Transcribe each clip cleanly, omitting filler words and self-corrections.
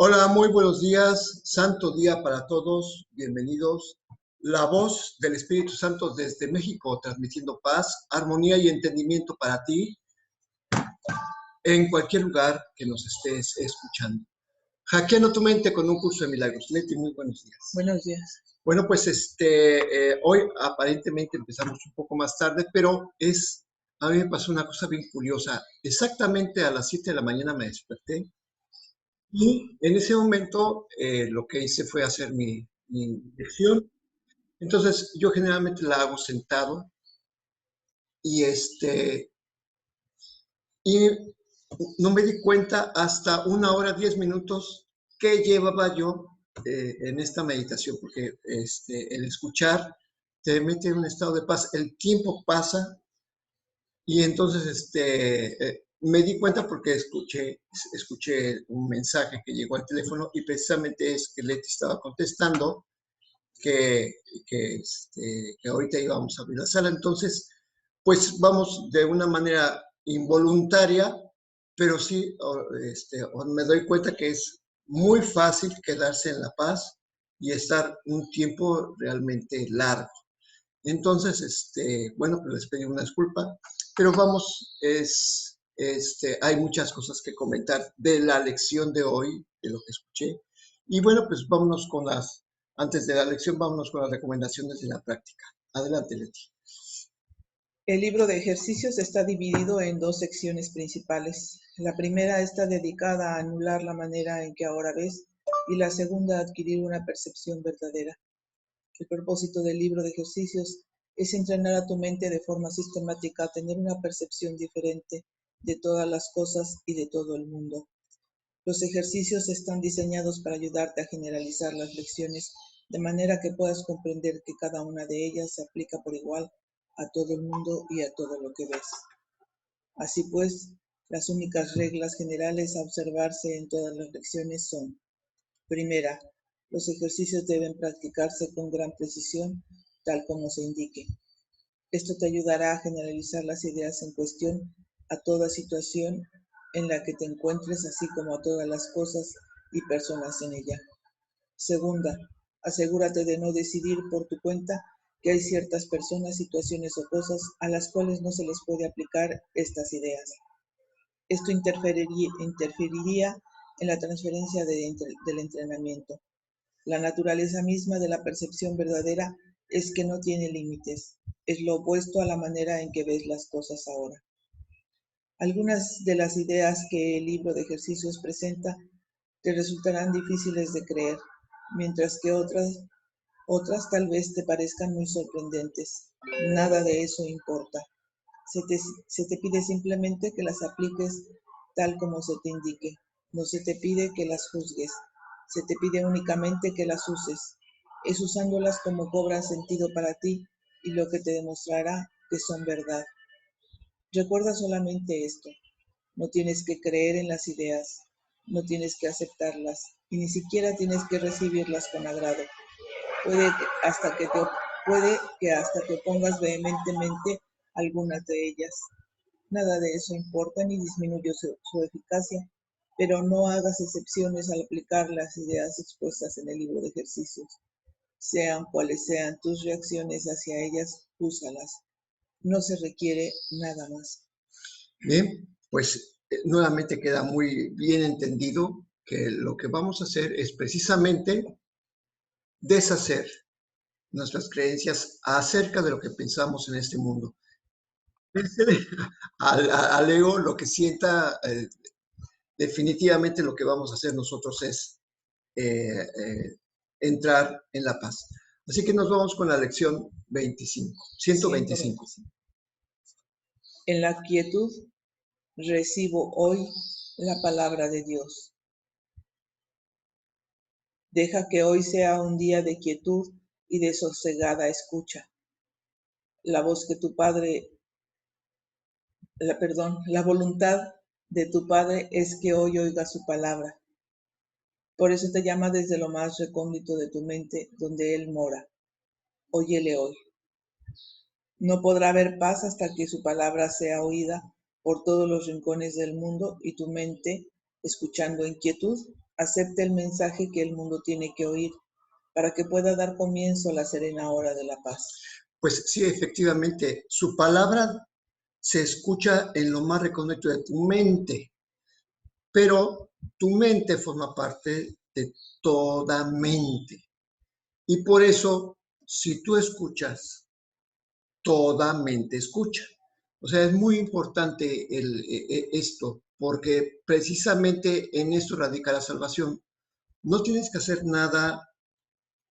Hola, muy buenos días. Santo día para todos. Bienvenidos. La voz del Espíritu Santo desde México, transmitiendo paz, armonía y entendimiento para ti en cualquier lugar que nos estés escuchando. Hackeando tu mente con un curso de milagros. Leti, muy buenos días. Buenos días. Bueno, pues hoy aparentemente empezamos un poco más tarde, pero a mí me pasó una cosa bien curiosa. Exactamente a las 7 de la mañana me desperté. Y en ese momento lo que hice fue hacer mi lección. Entonces yo generalmente la hago sentado y, y no me di cuenta hasta 1 hora 10 minutos que llevaba yo en esta meditación, porque el escuchar te mete en un estado de paz, el tiempo pasa y entonces me di cuenta porque escuché un mensaje que llegó al teléfono y precisamente es que Leti estaba contestando que, que ahorita íbamos a abrir la sala. Entonces, pues vamos de una manera involuntaria, pero sí me doy cuenta que es muy fácil quedarse en la paz y estar un tiempo realmente largo. Entonces, bueno, pues les pedí una disculpa, pero vamos, hay muchas cosas que comentar de la lección de hoy, de lo que escuché. Y bueno, pues antes de la lección, vámonos con las recomendaciones de la práctica. Adelante, Leti. El libro de ejercicios está dividido en dos secciones principales. La primera está dedicada a anular la manera en que ahora ves y la segunda a adquirir una percepción verdadera. El propósito del libro de ejercicios es entrenar a tu mente de forma sistemática a tener una percepción diferente de todas las cosas y de todo el mundo. Los ejercicios están diseñados para ayudarte a generalizar las lecciones de manera que puedas comprender que cada una de ellas se aplica por igual a todo el mundo y a todo lo que ves. Así pues, las únicas reglas generales a observarse en todas las lecciones son: primera, los ejercicios deben practicarse con gran precisión, tal como se indique. Esto te ayudará a generalizar las ideas en cuestión a toda situación en la que te encuentres, así como a todas las cosas y personas en ella. Segunda, asegúrate de no decidir por tu cuenta que hay ciertas personas, situaciones o cosas a las cuales no se les puede aplicar estas ideas. Esto interferiría en la transferencia del entrenamiento. La naturaleza misma de la percepción verdadera es que no tiene límites. Es lo opuesto a la manera en que ves las cosas ahora. Algunas de las ideas que el libro de ejercicios presenta te resultarán difíciles de creer, mientras que otras tal vez te parezcan muy sorprendentes. Nada de eso importa. Se te pide simplemente que las apliques tal como se te indique. No se te pide que las juzgues. Se te pide únicamente que las uses. Es usándolas como cobran sentido para ti y lo que te demostrará que son verdad. Recuerda solamente esto: no tienes que creer en las ideas, no tienes que aceptarlas y ni siquiera tienes que recibirlas con agrado. Puede que hasta te opongas vehementemente a algunas de ellas. Nada de eso importa ni disminuye su eficacia, pero no hagas excepciones al aplicar las ideas expuestas en el libro de ejercicios. Sean cuales sean tus reacciones hacia ellas, úsalas. No se requiere nada más. Bien, pues nuevamente queda muy bien entendido que lo que vamos a hacer es precisamente deshacer nuestras creencias acerca de lo que pensamos en este mundo. Al ego lo que sienta, definitivamente lo que vamos a hacer nosotros es entrar en la paz. Así que nos vamos con la lección 125. En la quietud recibo hoy la palabra de Dios. Deja que hoy sea un día de quietud y de sosegada escucha. La voluntad de tu Padre es que hoy oiga su palabra. Por eso te llama desde lo más recóndito de tu mente, donde Él mora. Óyele hoy. No podrá haber paz hasta que su palabra sea oída por todos los rincones del mundo y tu mente, escuchando en quietud, Acepte el mensaje que el mundo tiene que oír para que pueda dar comienzo a la serena hora de la paz. Pues sí, efectivamente, su palabra se escucha en lo más recóndito de tu mente, pero tu mente forma parte de toda mente. Y por eso, si tú escuchas, toda mente escucha. O sea, es muy importante esto, porque precisamente en esto radica la salvación. No tienes que hacer nada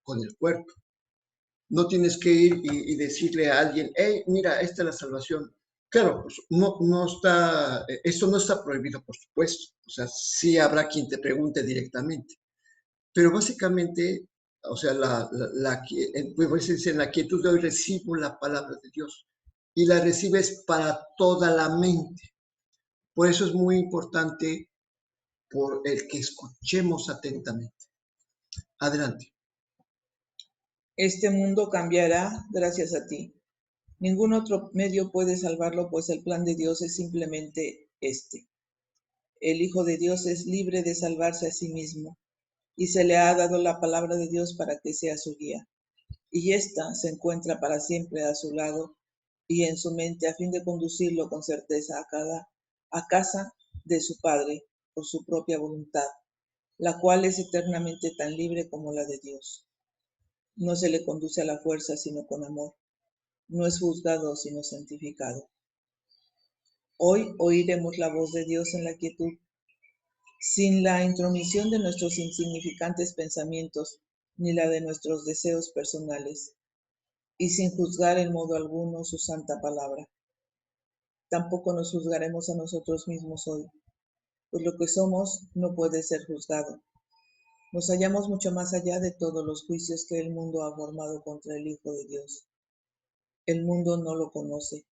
con el cuerpo. No tienes que ir y decirle a alguien, hey, mira, esta es la salvación. Claro, pues no está, esto no está prohibido, por supuesto. O sea, sí habrá quien te pregunte directamente. Pero básicamente, o sea, pues dice, en la quietud de hoy recibo la palabra de Dios y la recibes para toda la mente. Por eso es muy importante por el que escuchemos atentamente. Adelante. Este mundo cambiará gracias a ti. Ningún otro medio puede salvarlo, pues el plan de Dios es simplemente este. El Hijo de Dios es libre de salvarse a sí mismo, y se le ha dado la palabra de Dios para que sea su guía. Y ésta se encuentra para siempre a su lado y en su mente a fin de conducirlo con certeza a casa de su Padre por su propia voluntad, la cual es eternamente tan libre como la de Dios. No se le conduce a la fuerza, sino con amor. No es juzgado, sino santificado. Hoy oiremos la voz de Dios en la quietud, sin la intromisión de nuestros insignificantes pensamientos, ni la de nuestros deseos personales, y sin juzgar en modo alguno su santa palabra. Tampoco nos juzgaremos a nosotros mismos hoy, pues lo que somos no puede ser juzgado. Nos hallamos mucho más allá de todos los juicios que el mundo ha formado contra el Hijo de Dios. El mundo no lo conoce.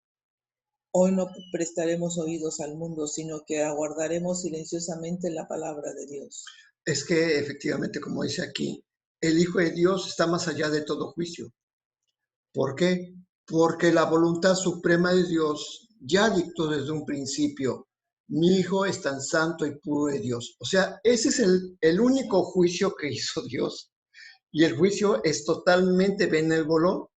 Hoy no prestaremos oídos al mundo, sino que aguardaremos silenciosamente la palabra de Dios. Es que efectivamente, como dice aquí, el Hijo de Dios está más allá de todo juicio. ¿Por qué? Porque la voluntad suprema de Dios ya dictó desde un principio, mi Hijo es tan santo y puro de Dios. O sea, ese es el único juicio que hizo Dios. Y el juicio es totalmente benévolo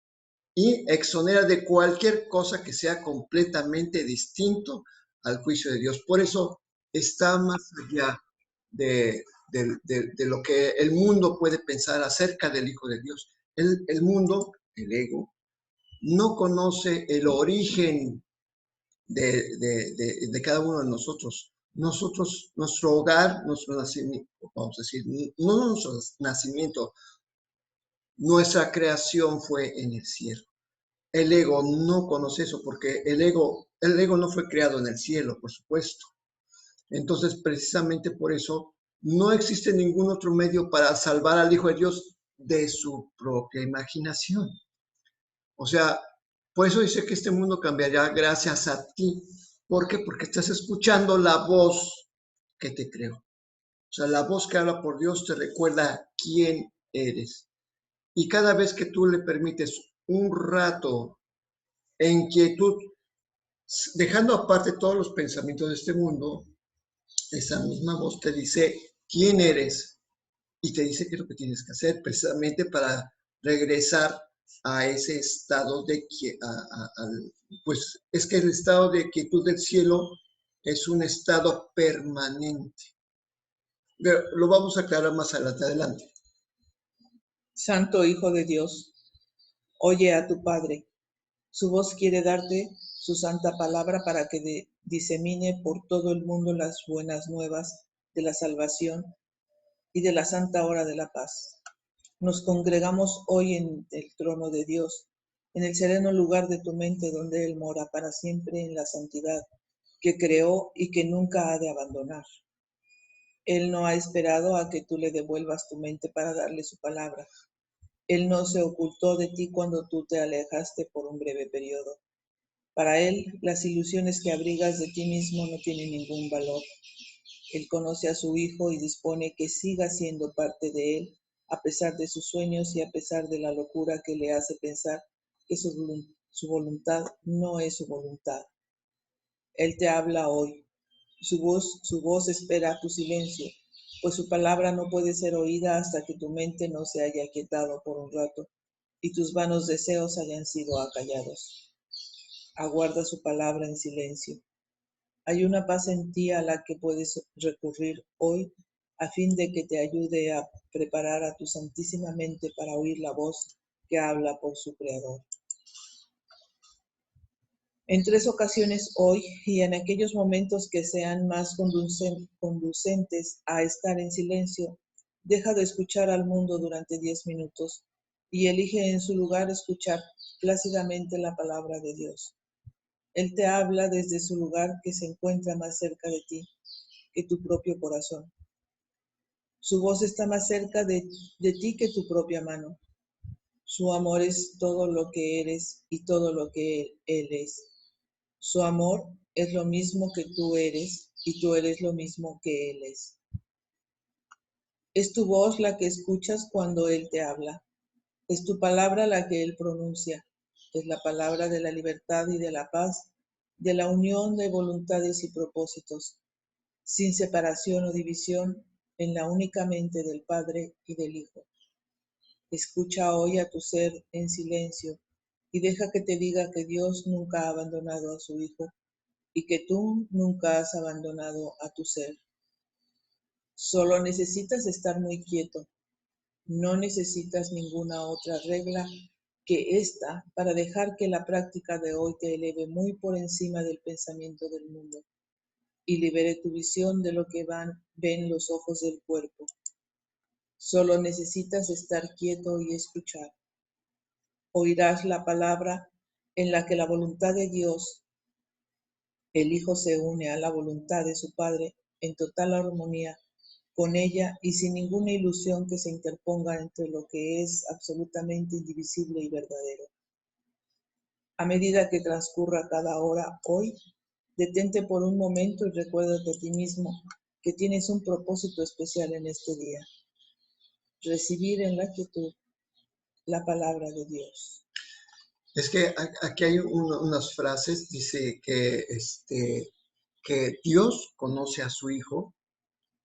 y exonera de cualquier cosa que sea completamente distinto al juicio de Dios. Por eso está más allá de lo que el mundo puede pensar acerca del Hijo de Dios. El mundo, el ego, no conoce el origen de cada uno de nosotros. Nosotros, nuestro hogar, nuestro nacimiento, vamos a decir, no nuestro nacimiento, nuestra creación fue en el cielo. El ego no conoce eso porque el ego no fue creado en el cielo, por supuesto. Entonces, precisamente por eso, no existe ningún otro medio para salvar al Hijo de Dios de su propia imaginación. O sea, por eso dice que este mundo cambiará gracias a ti. ¿Por qué? Porque estás escuchando la voz que te creó. O sea, la voz que habla por Dios te recuerda quién eres. Y cada vez que tú le permites un rato en quietud, dejando aparte todos los pensamientos de este mundo, esa misma voz te dice quién eres y te dice qué es lo que tienes que hacer precisamente para regresar a ese estado de pues es que el estado de quietud del cielo es un estado permanente. Pero lo vamos a aclarar más adelante. Santo Hijo de Dios, oye a tu Padre. Su voz quiere darte su santa palabra para que disemine por todo el mundo las buenas nuevas de la salvación y de la santa hora de la paz. Nos congregamos hoy en el trono de Dios, en el sereno lugar de tu mente donde Él mora para siempre en la santidad que creó y que nunca ha de abandonar. Él no ha esperado a que tú le devuelvas tu mente para darle su palabra. Él no se ocultó de ti cuando tú te alejaste por un breve periodo. Para Él, las ilusiones que abrigas de ti mismo no tienen ningún valor. Él conoce a su Hijo y dispone que siga siendo parte de Él, a pesar de sus sueños y a pesar de la locura que le hace pensar que su voluntad no es su voluntad. Él te habla hoy. Su voz espera tu silencio. pues su palabra no puede ser oída hasta que tu mente no se haya quietado por un rato y tus vanos deseos hayan sido acallados. Aguarda su palabra en silencio. Hay una paz en ti a la que puedes recurrir hoy a fin de que te ayude a preparar a tu santísima mente para oír la voz que habla por su Creador. En 3 ocasiones hoy y en aquellos momentos que sean más conducentes a estar en silencio, deja de escuchar al mundo durante 10 minutos y elige en su lugar escuchar plácidamente la palabra de Dios. Él te habla desde su lugar que se encuentra más cerca de ti que tu propio corazón. Su voz está más cerca de ti que tu propia mano. Su amor es todo lo que eres y todo lo que Él es. Su amor es lo mismo que tú eres y tú eres lo mismo que Él es. Es tu voz la que escuchas cuando Él te habla. Es tu palabra la que Él pronuncia. Es la palabra de la libertad y de la paz, de la unión de voluntades y propósitos, sin separación o división, en la única mente del Padre y del Hijo. Escucha hoy a tu ser en silencio y deja que te diga que Dios nunca ha abandonado a su Hijo y que tú nunca has abandonado a tu ser. Solo necesitas estar muy quieto. No necesitas ninguna otra regla que esta para dejar que la práctica de hoy te eleve muy por encima del pensamiento del mundo y libere tu visión de lo que ven los ojos del cuerpo. Solo necesitas estar quieto y escuchar. Oirás la palabra en la que la voluntad de Dios, el Hijo, se une a la voluntad de su Padre en total armonía con ella y sin ninguna ilusión que se interponga entre lo que es absolutamente indivisible y verdadero. A medida que transcurra cada hora hoy, detente por un momento y recuérdate a ti mismo que tienes un propósito especial en este día. Recibir en la quietud la palabra de Dios. Es que aquí hay unas frases, dice que Dios conoce a su Hijo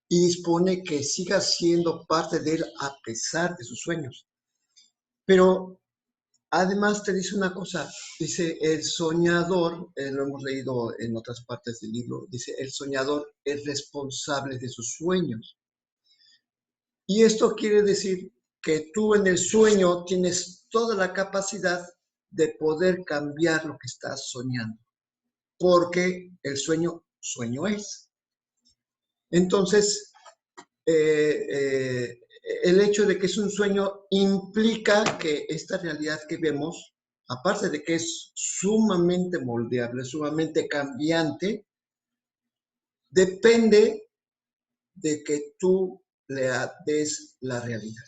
y dispone que siga siendo parte de él a pesar de sus sueños. Pero además te dice una cosa, dice el soñador, lo hemos leído en otras partes del libro, dice el soñador es responsable de sus sueños. Y esto quiere decir que tú en el sueño tienes toda la capacidad de poder cambiar lo que estás soñando, porque el sueño es. Entonces, el hecho de que es un sueño implica que esta realidad que vemos, aparte de que es sumamente moldeable, sumamente cambiante, depende de que tú le des la realidad.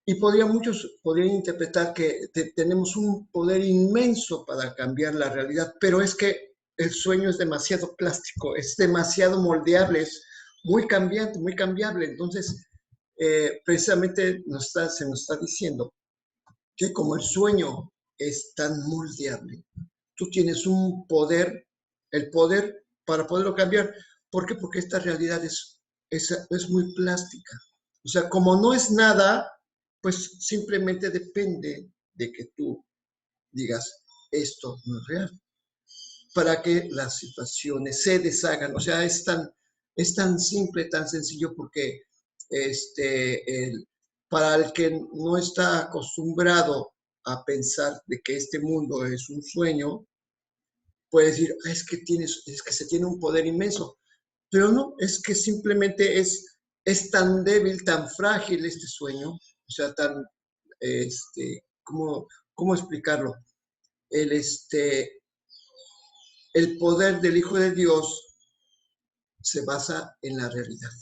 Y muchos podrían interpretar que tenemos un poder inmenso para cambiar la realidad, pero es que el sueño es demasiado plástico, es demasiado moldeable, es muy cambiante, muy cambiable. Entonces, precisamente se nos está diciendo que como el sueño es tan moldeable, tú tienes un poder, el poder para poderlo cambiar. ¿Por qué? Porque esta realidad es muy plástica. O sea, como no es nada, pues simplemente depende de que tú digas, esto no es real, para que las situaciones se deshagan. O sea, es tan simple, tan sencillo, porque para el que no está acostumbrado a pensar de que este mundo es un sueño, puede decir, es que se tiene un poder inmenso. Pero no, es que simplemente es tan débil, tan frágil este sueño, o sea, ¿cómo explicarlo? El poder del Hijo de Dios se basa en la realidad.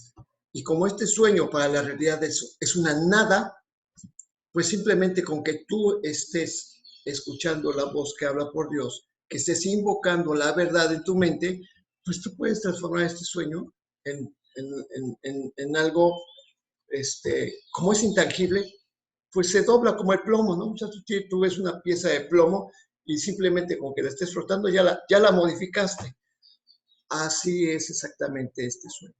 Y como este sueño para la realidad es una nada, pues simplemente con que tú estés escuchando la voz que habla por Dios, que estés invocando la verdad en tu mente, pues tú puedes transformar este sueño en algo, como es intangible, pues se dobla como el plomo, ¿no? O sea, tú ves una pieza de plomo y simplemente con que la estés frotando ya la modificaste. Así es exactamente este sueño.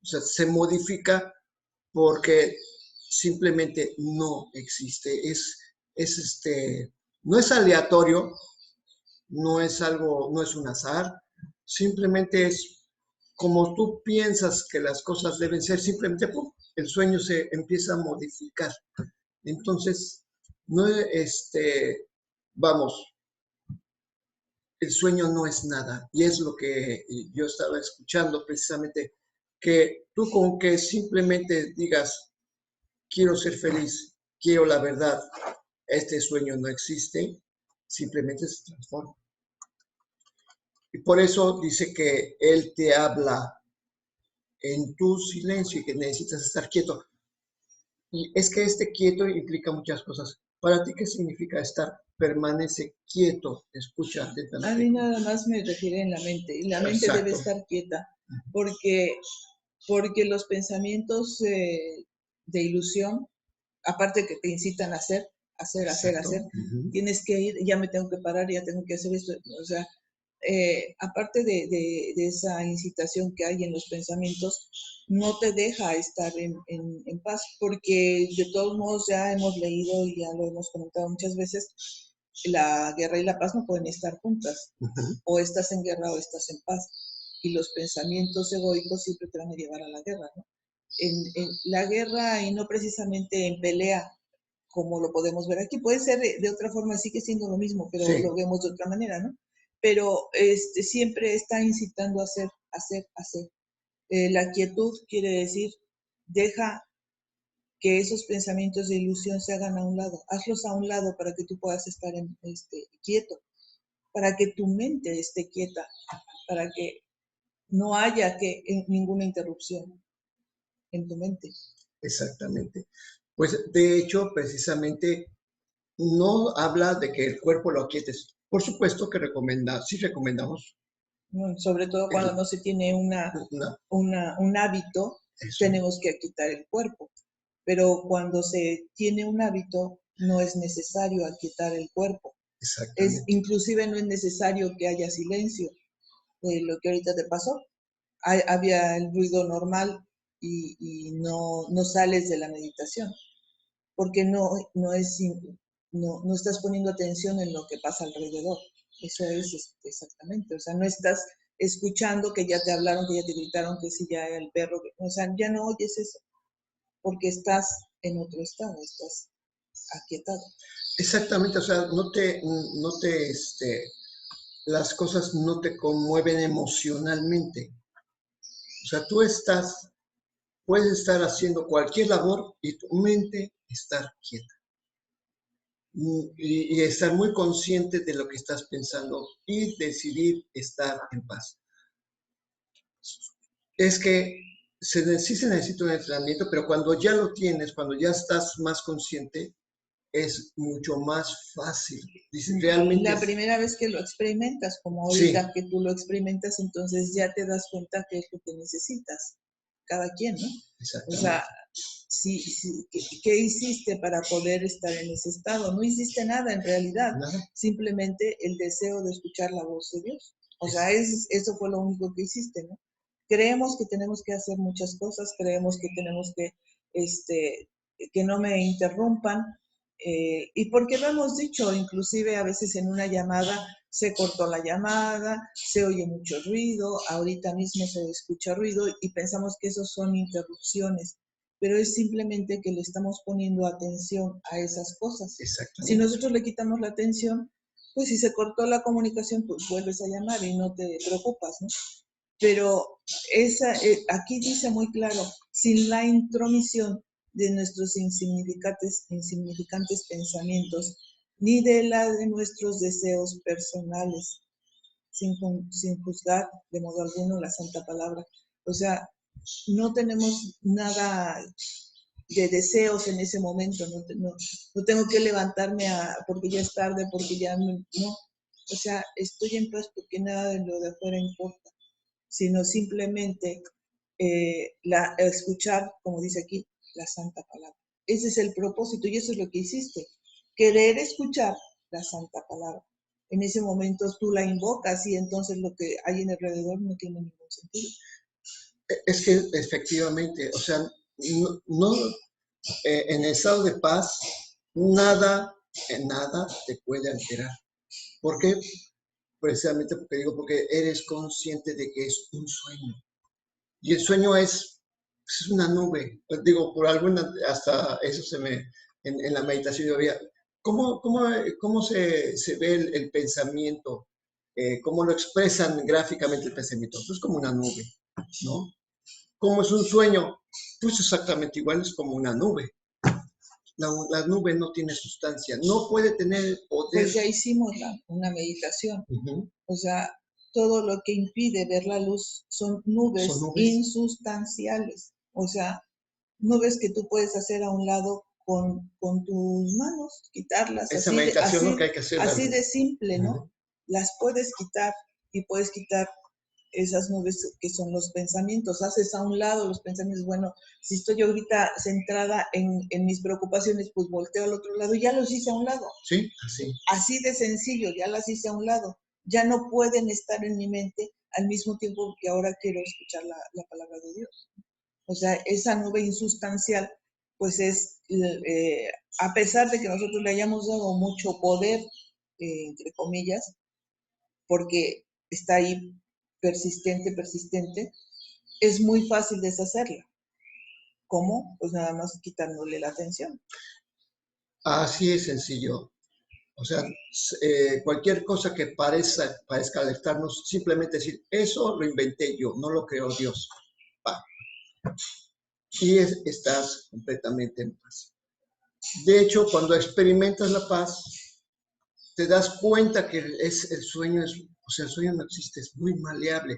O sea, se modifica porque simplemente no existe. No es aleatorio, no es algo, no es un azar, simplemente es como tú piensas que las cosas deben ser, simplemente ¡pum!, el sueño se empieza a modificar. Entonces, no, vamos, el sueño no es nada. Y es lo que yo estaba escuchando precisamente, que tú con que simplemente digas, quiero ser feliz, quiero la verdad, este sueño no existe, simplemente se transforma. Y por eso dice que Él te habla en tu silencio y que necesitas estar quieto. Y es que este quieto implica muchas cosas. ¿Para ti qué significa estar? Permanece quieto, escucha A mí atentamente. nada más me refiere en la mente, y la mente debe Exacto. estar quieta, porque, porque los pensamientos de ilusión, aparte que te incitan a Exacto. hacer, tienes que ir, ya me tengo que parar, ya tengo que hacer esto, o sea, aparte de esa incitación que hay en los pensamientos, no te deja estar en paz, porque de todos modos ya hemos leído y ya lo hemos comentado muchas veces, la guerra y la paz no pueden estar juntas, o estás en guerra o estás en paz, y los pensamientos egoicos siempre te van a llevar a la guerra, ¿no? En la guerra y no precisamente en pelea, como lo podemos ver aquí. Puede ser de otra forma, sigue siendo lo mismo, pero Sí, lo vemos de otra manera, ¿no? Pero siempre está incitando a hacer. La quietud quiere decir, deja que esos pensamientos de ilusión se hagan a un lado. Hazlos a un lado para que tú puedas estar quieto, para que tu mente esté quieta, para que no haya ninguna interrupción en tu mente. exactamente. Pues de hecho, precisamente no habla de que el cuerpo lo aquietes. Por supuesto que sí recomendamos ¿No? Sobre todo cuando no se tiene una, un hábito, eso, tenemos que quitar el cuerpo. Pero cuando se tiene un hábito, no es necesario aquietar el cuerpo. exactamente. Inclusive no es necesario que haya silencio. Lo que ahorita te pasó, había el ruido normal y no sales de la meditación, porque no estás poniendo atención en lo que pasa alrededor. Eso es exactamente, o sea, no estás escuchando que ya te hablaron, que ya te gritaron, que si ya el perro, o sea, ya no oyes eso, porque estás en otro estado, estás aquietado. Exactamente, o sea, las cosas no te conmueven emocionalmente. O sea, puedes estar haciendo cualquier labor y tu mente estar quieta. Y estar muy consciente de lo que estás pensando y decidir estar en paz. Es que sí se necesita un entrenamiento, pero cuando ya lo tienes, cuando ya estás más consciente, es mucho más fácil. Dicen, realmente, La primera vez que lo experimentas, como sí, ahorita que tú lo experimentas, entonces ya te das cuenta qué es lo que necesitas, cada quien, ¿no? O sea, exactamente. ¿qué hiciste para poder estar en ese estado? No hiciste nada en realidad, Nada. simplemente el deseo de escuchar la voz de Dios. O sea, eso fue lo único que hiciste, ¿no? Creemos que tenemos que hacer muchas cosas, creemos que tenemos que no me interrumpan, y porque lo hemos dicho, inclusive a veces en una llamada se cortó la llamada, se oye mucho ruido, ahorita mismo se escucha ruido y pensamos que esos son interrupciones, pero es simplemente que le estamos poniendo atención a esas cosas. Si Exactamente. nosotros le quitamos la atención, pues si se cortó la comunicación, pues vuelves a llamar y no te preocupas, ¿no? Pero aquí dice muy claro, sin la intromisión de nuestros insignificantes pensamientos, ni de la de nuestros deseos personales, sin juzgar de modo alguno la santa palabra. O sea, no tenemos nada de deseos en ese momento, no tengo que levantarme porque ya es tarde, porque ya no. O sea, estoy en paz porque nada de lo de afuera importa, sino simplemente escuchar, como dice aquí, la santa palabra. Ese es el propósito y eso es lo que hiciste, querer escuchar la santa palabra. En ese momento tú la invocas y entonces lo que hay en alrededor no tiene ningún sentido. Es que efectivamente, o sea, en el estado de paz, nada, nada te puede alterar. ¿Por qué? Precisamente porque digo, porque eres consciente de que es un sueño. Y el sueño es una nube. Digo, por alguna, hasta eso se me, en la meditación yo había, ¿cómo se ve el pensamiento? ¿Cómo lo expresan gráficamente el pensamiento? Es como una nube, ¿no? ¿Cómo es un sueño? Pues exactamente igual, es como una nube. La nube no tiene sustancia, no puede tener poder. Pues ya hicimos una meditación. O sea, todo lo que impide ver la luz son nubes insustanciales. O sea, nubes que tú puedes hacer a un lado con tus manos, quitarlas. Esa así meditación de, lo que hay que hacer. así de simple, ¿no? Las puedes quitar y puedes quitar esas nubes que son los pensamientos. Haces a un lado los pensamientos. Bueno, si estoy ahorita centrada en mis preocupaciones, pues volteo al otro lado y ya los hice a un lado. Sí, así. Así de sencillo, ya las hice a un lado. Ya no pueden estar en mi mente al mismo tiempo que ahora quiero escuchar la palabra de Dios. O sea, esa nube insustancial, pues es, a pesar de que nosotros le hayamos dado mucho poder, entre comillas, porque está ahí persistente, es muy fácil deshacerla. ¿Cómo? Pues nada más quitándole la atención. Así es sencillo. O sea, cualquier cosa que parezca alertarnos, simplemente decir, eso lo inventé yo, no lo creó Dios. Va. Y estás completamente en paz. De hecho, cuando experimentas la paz, te das cuenta que el sueño el sueño no existe, es muy maleable.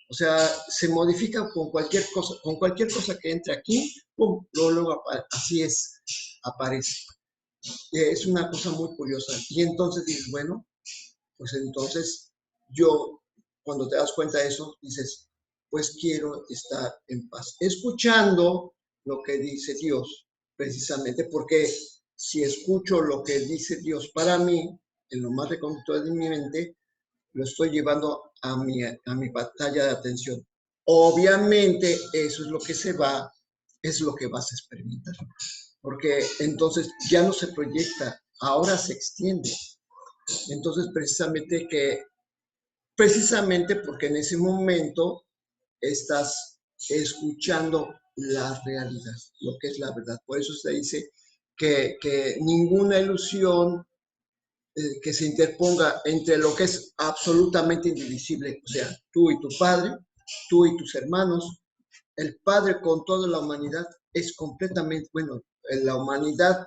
O sea, se modifica con cualquier cosa que entre aquí, pum, luego así es, aparece. Es una cosa muy curiosa. Y entonces dices, bueno, pues entonces cuando te das cuenta de eso, dices, pues quiero estar en paz. Escuchando lo que dice Dios, precisamente porque si escucho lo que dice Dios para mí, en lo más recóndito de mi mente, lo estoy llevando a mi pantalla de atención. Obviamente eso es lo que es lo que vas a experimentar. Porque entonces ya no se proyecta, ahora se extiende. Entonces precisamente porque en ese momento estás escuchando la realidad, lo que es la verdad. Por eso se dice que ninguna ilusión que se interponga entre lo que es absolutamente indivisible, o sea, tú y tu padre, tú y tus hermanos, el padre con toda la humanidad es completamente, bueno, la humanidad,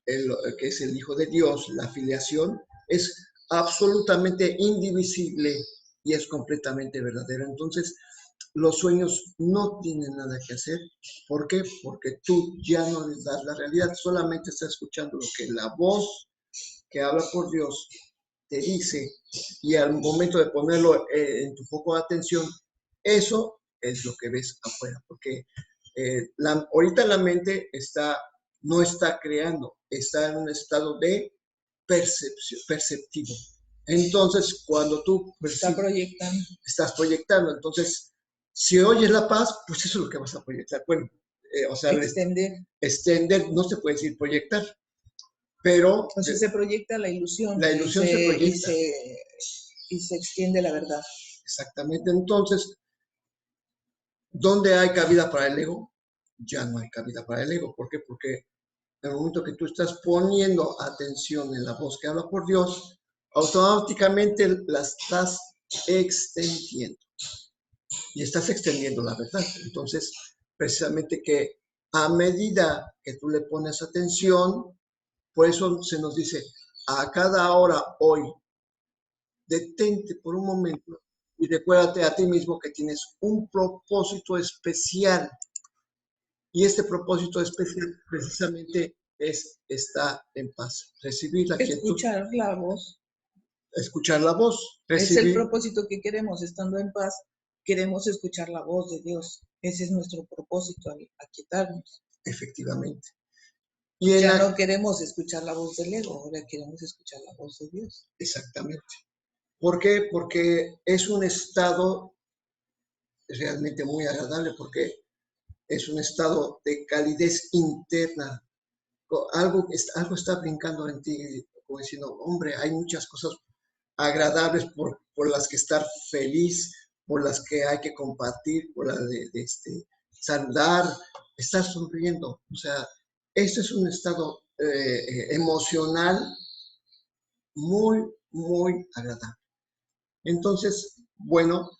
que es el Hijo de Dios, la filiación, es absolutamente indivisible y es completamente verdadera. Entonces, los sueños no tienen nada que hacer. ¿Por qué? Porque tú ya no les das la realidad, solamente estás escuchando lo que la voz que habla por Dios te dice, y al momento de ponerlo en tu foco de atención, eso es lo que ves afuera, porque ahorita la mente no está creando, está en un estado de perceptivo. Entonces, cuando tú estás proyectando, entonces, si oyes la paz, pues eso es lo que vas a proyectar. Bueno, o sea, extender, no se puede decir proyectar, pero... O sea, se proyecta la ilusión. La ilusión se proyecta. Y se extiende la verdad. Exactamente. Entonces, ¿dónde hay cabida para el ego? Ya no hay cabida para el ego. ¿Por qué? Porque en el momento que tú estás poniendo atención en la voz que habla por Dios, automáticamente la estás extendiendo. Y estás extendiendo la verdad. Entonces, precisamente que a medida que tú le pones atención, por eso se nos dice, a cada hora hoy, detente por un momento y recuérdate a ti mismo que tienes un propósito especial. Y este propósito especial precisamente es estar en paz, recibir la quietud. Escuchar la voz. Escuchar la voz. Es el propósito que queremos, estando en paz, queremos escuchar la voz de Dios. Ese es nuestro propósito, aquietarnos. Efectivamente. Y ya no queremos escuchar la voz del ego, ahora queremos escuchar la voz de Dios. Exactamente. ¿Por qué? Porque es un estado realmente muy agradable porque es un estado de calidez interna. Algo está brincando en ti, como diciendo, hombre, hay muchas cosas agradables por las que estar feliz, por las que hay que compartir, por las de saludar, estar sonriendo. O sea, este es un estado emocional muy, muy agradable. Entonces, bueno,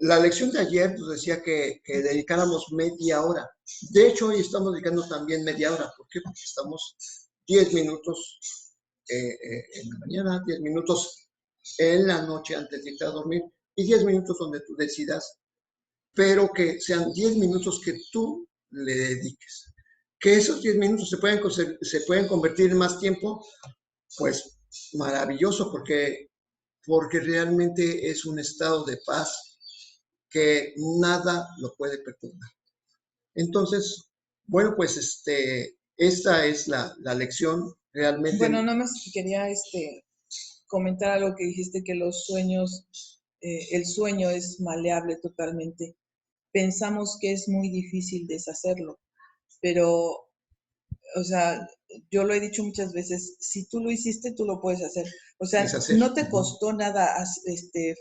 la lección de ayer nos decía que dedicáramos media hora. De hecho, hoy estamos dedicando también media hora. ¿Por qué? Porque estamos 10 minutos en la mañana, 10 minutos en la noche antes de irte a dormir y 10 minutos donde tú decidas, pero que sean 10 minutos que tú le dediques. Que esos 10 minutos se pueden convertir en más tiempo, pues maravilloso, porque realmente es un estado de paz que nada lo puede perturbar. Entonces, bueno, pues esta es la lección Bueno, realmente. nada más quería comentar algo que dijiste, que los sueños, el sueño es maleable totalmente. Pensamos que es muy difícil deshacerlo, pero, o sea, yo lo he dicho muchas veces, si tú lo hiciste, tú lo puedes hacer. O sea, Deshacer. no te costó nada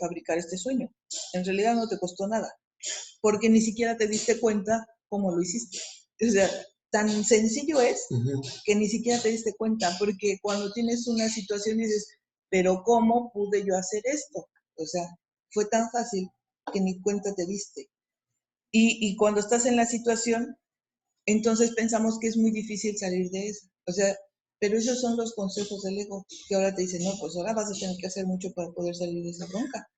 fabricar este sueño. En realidad no te costó nada, porque ni siquiera te diste cuenta cómo lo hiciste. O sea, tan sencillo es que ni siquiera te diste cuenta, porque cuando tienes una situación y dices, pero ¿cómo pude yo hacer esto? O sea, fue tan fácil que ni cuenta te diste. Y cuando estás en la situación, entonces pensamos que es muy difícil salir de eso. O sea, pero esos son los consejos del ego, que ahora te dicen, no, pues ahora vas a tener que hacer mucho para poder salir de esa bronca.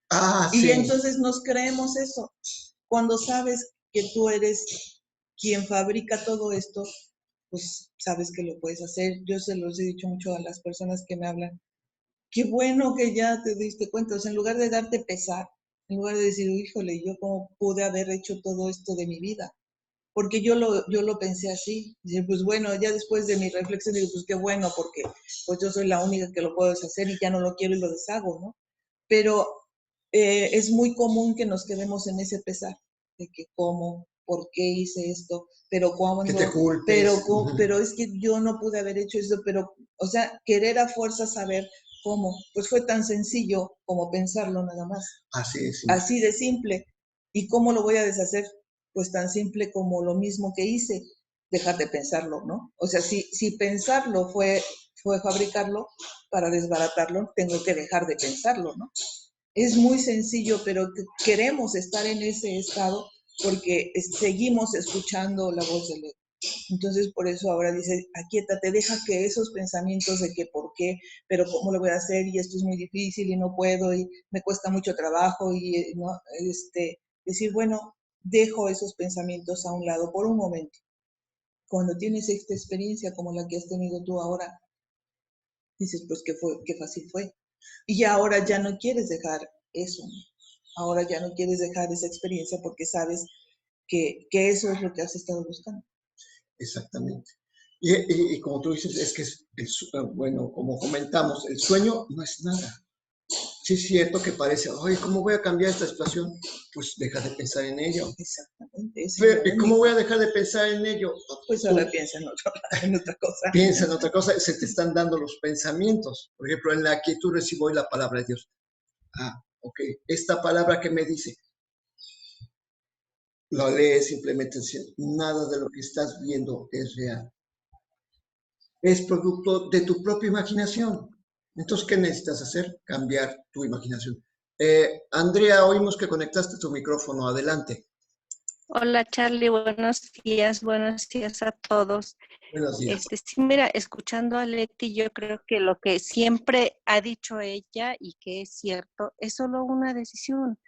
Y Sí. entonces nos creemos eso. Cuando sabes que tú eres quien fabrica todo esto, pues sabes que lo puedes hacer. Yo se los he dicho mucho a las personas que me hablan. Qué bueno que ya te diste cuenta. O sea, en lugar de darte pesar, en lugar de decir, híjole, yo cómo pude haber hecho todo esto de mi vida. Porque yo lo pensé así. Dice, pues bueno, ya después de mi reflexión digo, pues qué bueno, porque pues yo soy la única que lo puedo deshacer y ya no lo quiero y lo deshago, ¿no? Pero es muy común que nos quedemos en ese pesar de que cómo, por qué hice esto, pero Que te cuando, culpes. pero es que yo no pude haber hecho eso, pero, o sea, querer a fuerza saber cómo, pues fue tan sencillo como pensarlo nada más, Así es. así de simple. ¿Y cómo lo voy a deshacer? Pues tan simple como lo mismo que hice, dejar de pensarlo, ¿no? O sea, si pensarlo fue fabricarlo, para desbaratarlo, tengo que dejar de pensarlo, ¿no? Es muy sencillo, pero queremos estar en ese estado porque seguimos escuchando la voz del ego. Entonces, por eso ahora dice, aquíétate, deja que esos pensamientos de que por qué, pero cómo lo voy a hacer, y esto es muy difícil, y no puedo, y me cuesta mucho trabajo, y no, decir, bueno, dejo esos pensamientos a un lado por un momento. Cuando tienes esta experiencia como la que has tenido tú ahora, dices, pues qué fácil fue. Y ahora ya no quieres dejar eso. Ahora ya no quieres dejar esa experiencia porque sabes que eso es lo que has estado buscando. Exactamente. Y como tú dices, es que bueno, como comentamos, el sueño no es nada. Sí es cierto que parece, oye, ¿cómo voy a cambiar esta situación? Pues deja de pensar en ello. Exactamente, eso es Pero, lo ¿y cómo único. voy a dejar de pensar en ello? Pues ahora Tú piensa en otra cosa. piensa en otra cosa, se te están dando los pensamientos. Por ejemplo, en la quietud recibo hoy la palabra de Dios. Ah, ok, esta palabra que me dice, lo lees simplemente, nada de lo que estás viendo es real. Es producto de tu propia imaginación. Entonces, ¿qué necesitas hacer? Cambiar tu imaginación. Andrea, oímos que conectaste tu micrófono. Adelante. Hola Charlie, buenos días a todos. Buenos días. Sí, mira, escuchando a Leti, yo creo que lo que siempre ha dicho ella y que es cierto, es solo una decisión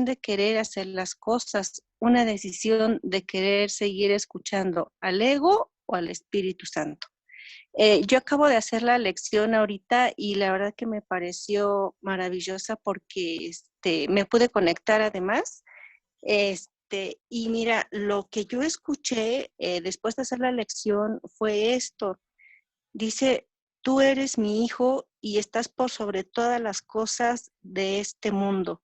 de querer hacer las cosas, una decisión de querer seguir escuchando al ego o al Espíritu Santo. Yo acabo de hacer la lección ahorita y la verdad que me pareció maravillosa porque me pude conectar además. Y mira, lo que yo escuché después de hacer la lección fue esto. Dice, tú eres mi hijo y estás por sobre todas las cosas de este mundo.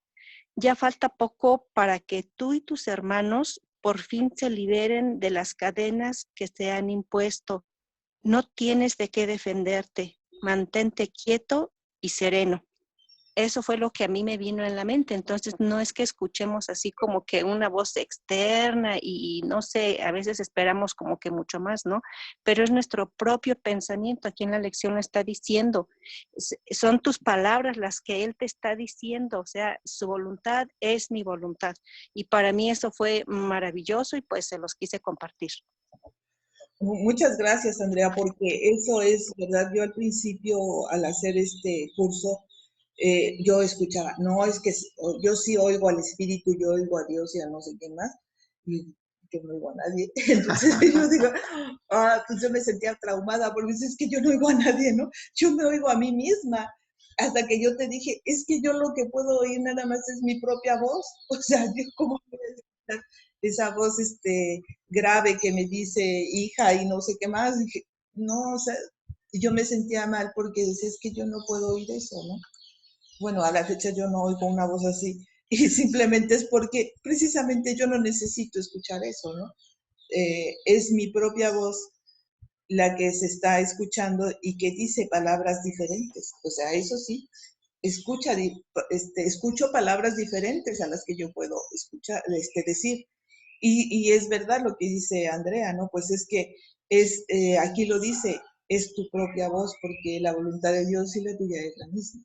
ya falta poco para que tú y tus hermanos por fin se liberen de las cadenas que se han impuesto. No tienes de qué defenderte. Mantente quieto y sereno. Eso fue lo que a mí me vino en la mente. Entonces, no es que escuchemos así como que una voz externa y no sé, a veces esperamos como que mucho más, ¿no? Pero es nuestro propio pensamiento. Aquí en la lección lo está diciendo. Son tus palabras las que él te está diciendo. O sea, su voluntad es mi voluntad. Y para mí eso fue maravilloso y pues se los quise compartir. Muchas gracias, Andrea, porque eso es, ¿verdad? Yo al principio, al hacer este curso, yo escuchaba, no, es que yo sí oigo al Espíritu, yo oigo a Dios y a no sé quién más, y yo no oigo a nadie. Entonces yo digo, pues yo me sentía traumada, porque es que yo no oigo a nadie, ¿no? Yo me oigo a mí misma. Hasta que yo te dije, es que yo lo que puedo oír nada más es mi propia voz. O sea, yo como esa voz grave que me dice hija y no sé qué más. Dije, no, o sea, yo me sentía mal porque decía, es que yo no puedo oír eso, ¿no? Bueno, a la fecha yo no oigo una voz así. Y simplemente es porque precisamente yo no necesito escuchar eso, ¿no? Es mi propia voz la que se está escuchando y que dice palabras diferentes. O sea, eso sí, escucho palabras diferentes a las que yo puedo escuchar, decir. Y es verdad lo que dice Andrea, ¿no? Pues es que aquí lo dice, es tu propia voz, porque la voluntad de Dios y la tuya es la misma.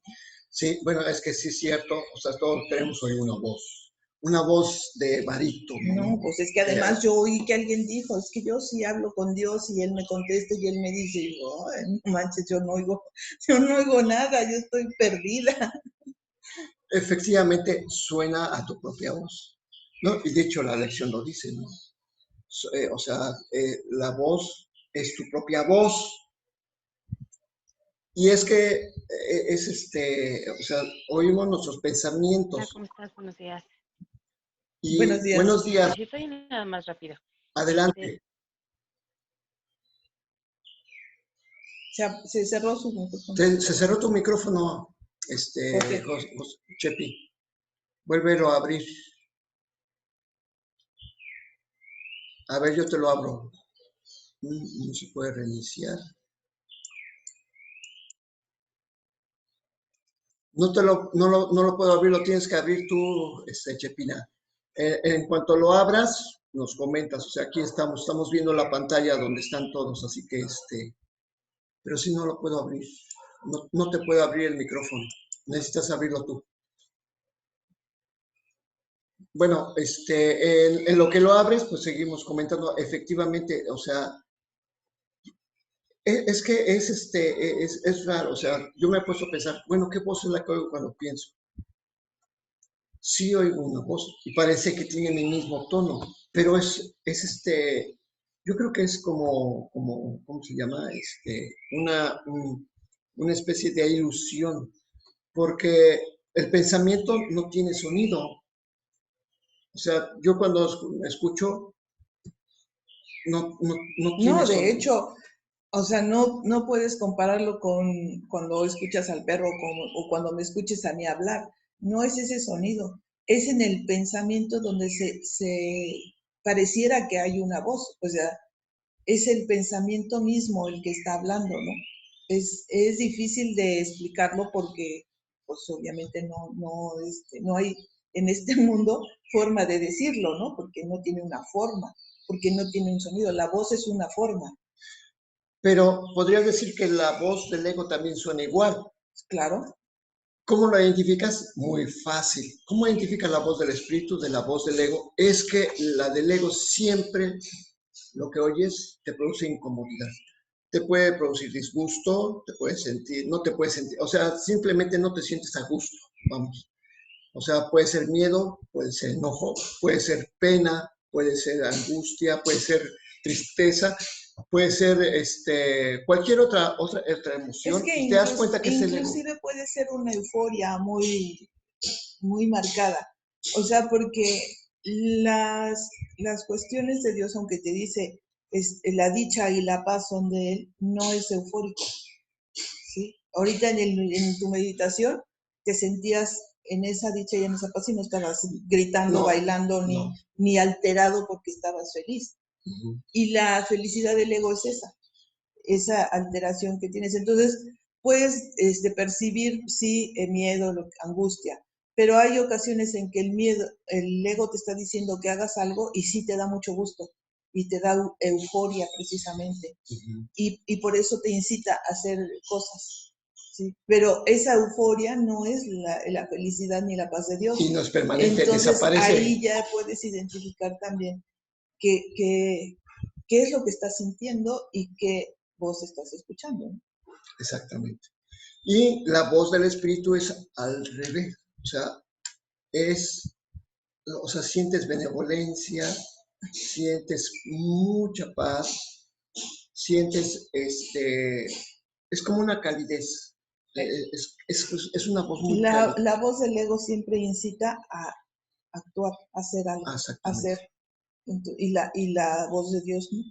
Sí, bueno, es que sí es cierto, o sea, todos tenemos hoy una voz de barítono. No, pues es que además yo oí que alguien dijo, es que yo sí hablo con Dios y Él me contesta y Él me dice, y yo, no manches, yo no oigo nada, yo estoy perdida. Efectivamente, suena a tu propia voz, ¿no? Y de hecho la lección lo dice, ¿no? O sea, la voz es tu propia voz. Y es que o sea, oímos nuestros pensamientos. Hola, ¿cómo estás? Buenos días. Y Buenos días. buenos días. Sí, estoy nada más rápido. Adelante. Se cerró su micrófono. Se cerró tu micrófono, Okay. Chepi. Vuélvelo a abrir. A ver, yo te lo abro. No se puede reiniciar. No lo puedo abrir, lo tienes que abrir tú, Chepina. En cuanto lo abras, nos comentas. O sea, aquí estamos viendo la pantalla donde están todos, así que pero si no lo puedo abrir. No te puedo abrir el micrófono. Necesitas abrirlo tú. Bueno, en lo que lo abres, pues seguimos comentando. Efectivamente, o sea, es que es raro. O sea, yo me he puesto a pensar, bueno, ¿qué voz es la que oigo cuando pienso? Sí oigo una voz y parece que tiene mi mismo tono, pero yo creo que es ¿cómo se llama? Una especie de ilusión, porque el pensamiento no tiene sonido. O sea, yo cuando escucho, no tiene No, de sonido. hecho, o sea, no puedes compararlo con cuando escuchas al perro o cuando me escuches a mí hablar. No es ese sonido, es en el pensamiento donde se pareciera que hay una voz. O sea, es el pensamiento mismo el que está hablando, ¿no? Es difícil de explicarlo porque, pues obviamente no hay en este mundo forma de decirlo, ¿no? Porque no tiene una forma, porque no tiene un sonido. La voz es una forma. Pero podrías decir que la voz del ego también suena igual. Claro. ¿Cómo lo identificas? Muy fácil. ¿Cómo identificas la voz del espíritu de la voz del ego? Es que la del ego siempre, lo que oyes, te produce incomodidad. Te puede producir disgusto, te puedes sentir, no te puedes sentir, o sea, simplemente no te sientes a gusto, vamos. O sea, puede ser miedo, puede ser enojo, puede ser pena, puede ser angustia, puede ser tristeza, puede ser cualquier otra emoción, Es que y te das cuenta que es el ego. inclusive puede ser una euforia muy marcada. O sea, porque las cuestiones de Dios, aunque te dice la dicha y la paz son de Él, no es eufórico. ¿Sí? Ahorita en tu meditación te sentías en esa dicha y en esa paz y no estabas gritando, No, bailando, no. ni alterado porque estabas feliz. Y la felicidad del ego es esa alteración que tienes. Entonces, puedes percibir, sí, miedo, angustia, pero hay ocasiones en que el miedo, el ego te está diciendo que hagas algo y sí te da mucho gusto y te da euforia precisamente. Y por eso te incita a hacer cosas. ¿Sí? Pero esa euforia no es la felicidad ni la paz de Dios. Y no es permanente, Entonces, desaparece. ahí ya puedes identificar también qué es lo que estás sintiendo y qué voz estás escuchando, ¿no? Exactamente. Y la voz del Espíritu es al revés. O sea, sientes benevolencia, sientes mucha paz, sientes, es como una calidez. Es una voz muy cálida. La voz del ego siempre incita a actuar, a hacer algo, a Exactamente. hacer. Y la voz de Dios, ¿no?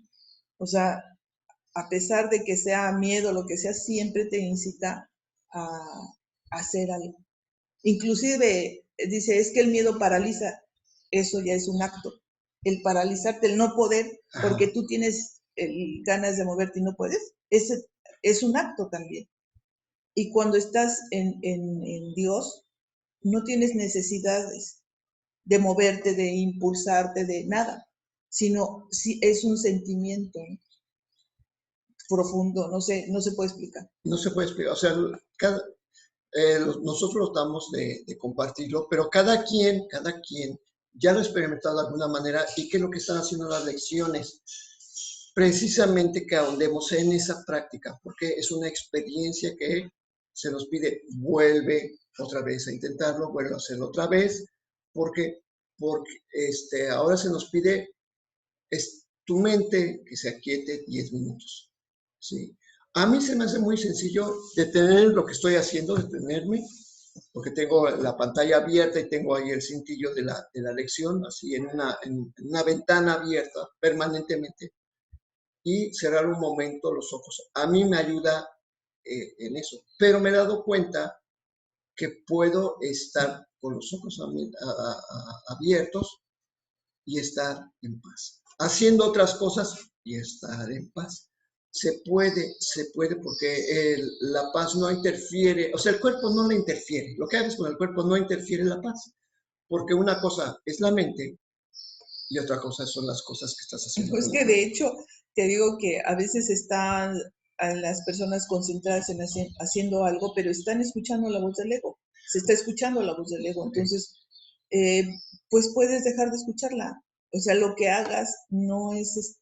O sea, a pesar de que sea miedo, lo que sea, siempre te incita a hacer algo. Inclusive dice, es que el miedo paraliza, eso ya es un acto. El paralizarte, el no poder, porque tú tienes ganas de moverte y no puedes, ese es un acto también. Y cuando estás en Dios, no tienes necesidades de moverte, de impulsarte, de nada, sino si es un sentimiento, ¿no? Profundo, no se puede explicar. No se puede explicar, o sea, nosotros tratamos de compartirlo, pero cada quien ya lo ha experimentado de alguna manera y qué es lo que están haciendo las lecciones. Precisamente que ahondemos en esa práctica, porque es una experiencia que se nos pide, vuelve otra vez a intentarlo, vuelve a hacerlo otra vez, porque ahora se nos pide tu mente que se aquiete 10 minutos. ¿Sí? A mí se me hace muy sencillo detener lo que estoy haciendo, detenerme, porque tengo la pantalla abierta y tengo ahí el cintillo de la lección, así en una ventana abierta permanentemente, y cerrar un momento los ojos. A mí me ayuda en eso, pero me he dado cuenta que puedo estar con los ojos abiertos y estar en paz. Haciendo otras cosas y estar en paz. Se puede porque la paz no interfiere, o sea, el cuerpo no le interfiere. Lo que haces con el cuerpo no interfiere en la paz, porque una cosa es la mente y otra cosa son las cosas que estás haciendo. Pues que de hecho, te digo que a veces están las personas concentradas en haciendo algo, pero están escuchando la voz del ego. Se está escuchando la voz del ego. Entonces, pues puedes dejar de escucharla. O sea, lo que hagas no es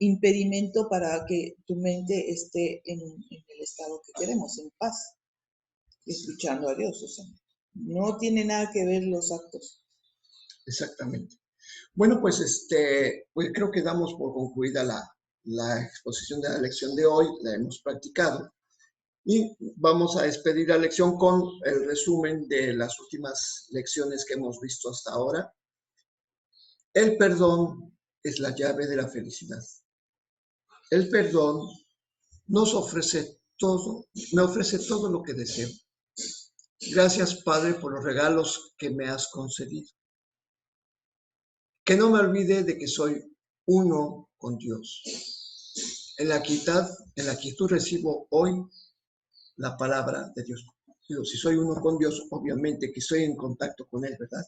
impedimento para que tu mente esté en el estado que queremos, en paz, escuchando a Dios. O sea, no tiene nada que ver los actos. Exactamente. Bueno, pues, pues creo que damos por concluida la exposición de la lección de hoy, la hemos practicado y vamos a despedir la lección con el resumen de las últimas lecciones que hemos visto hasta ahora. El perdón es la llave de la felicidad. El perdón nos ofrece todo, me ofrece todo lo que deseo. Gracias, Padre, por los regalos que me has concedido. Que no me olvide de que soy uno con Dios. En la quietud recibo hoy la palabra de Dios. Digo, si soy uno con Dios, obviamente que estoy en contacto con Él, ¿verdad?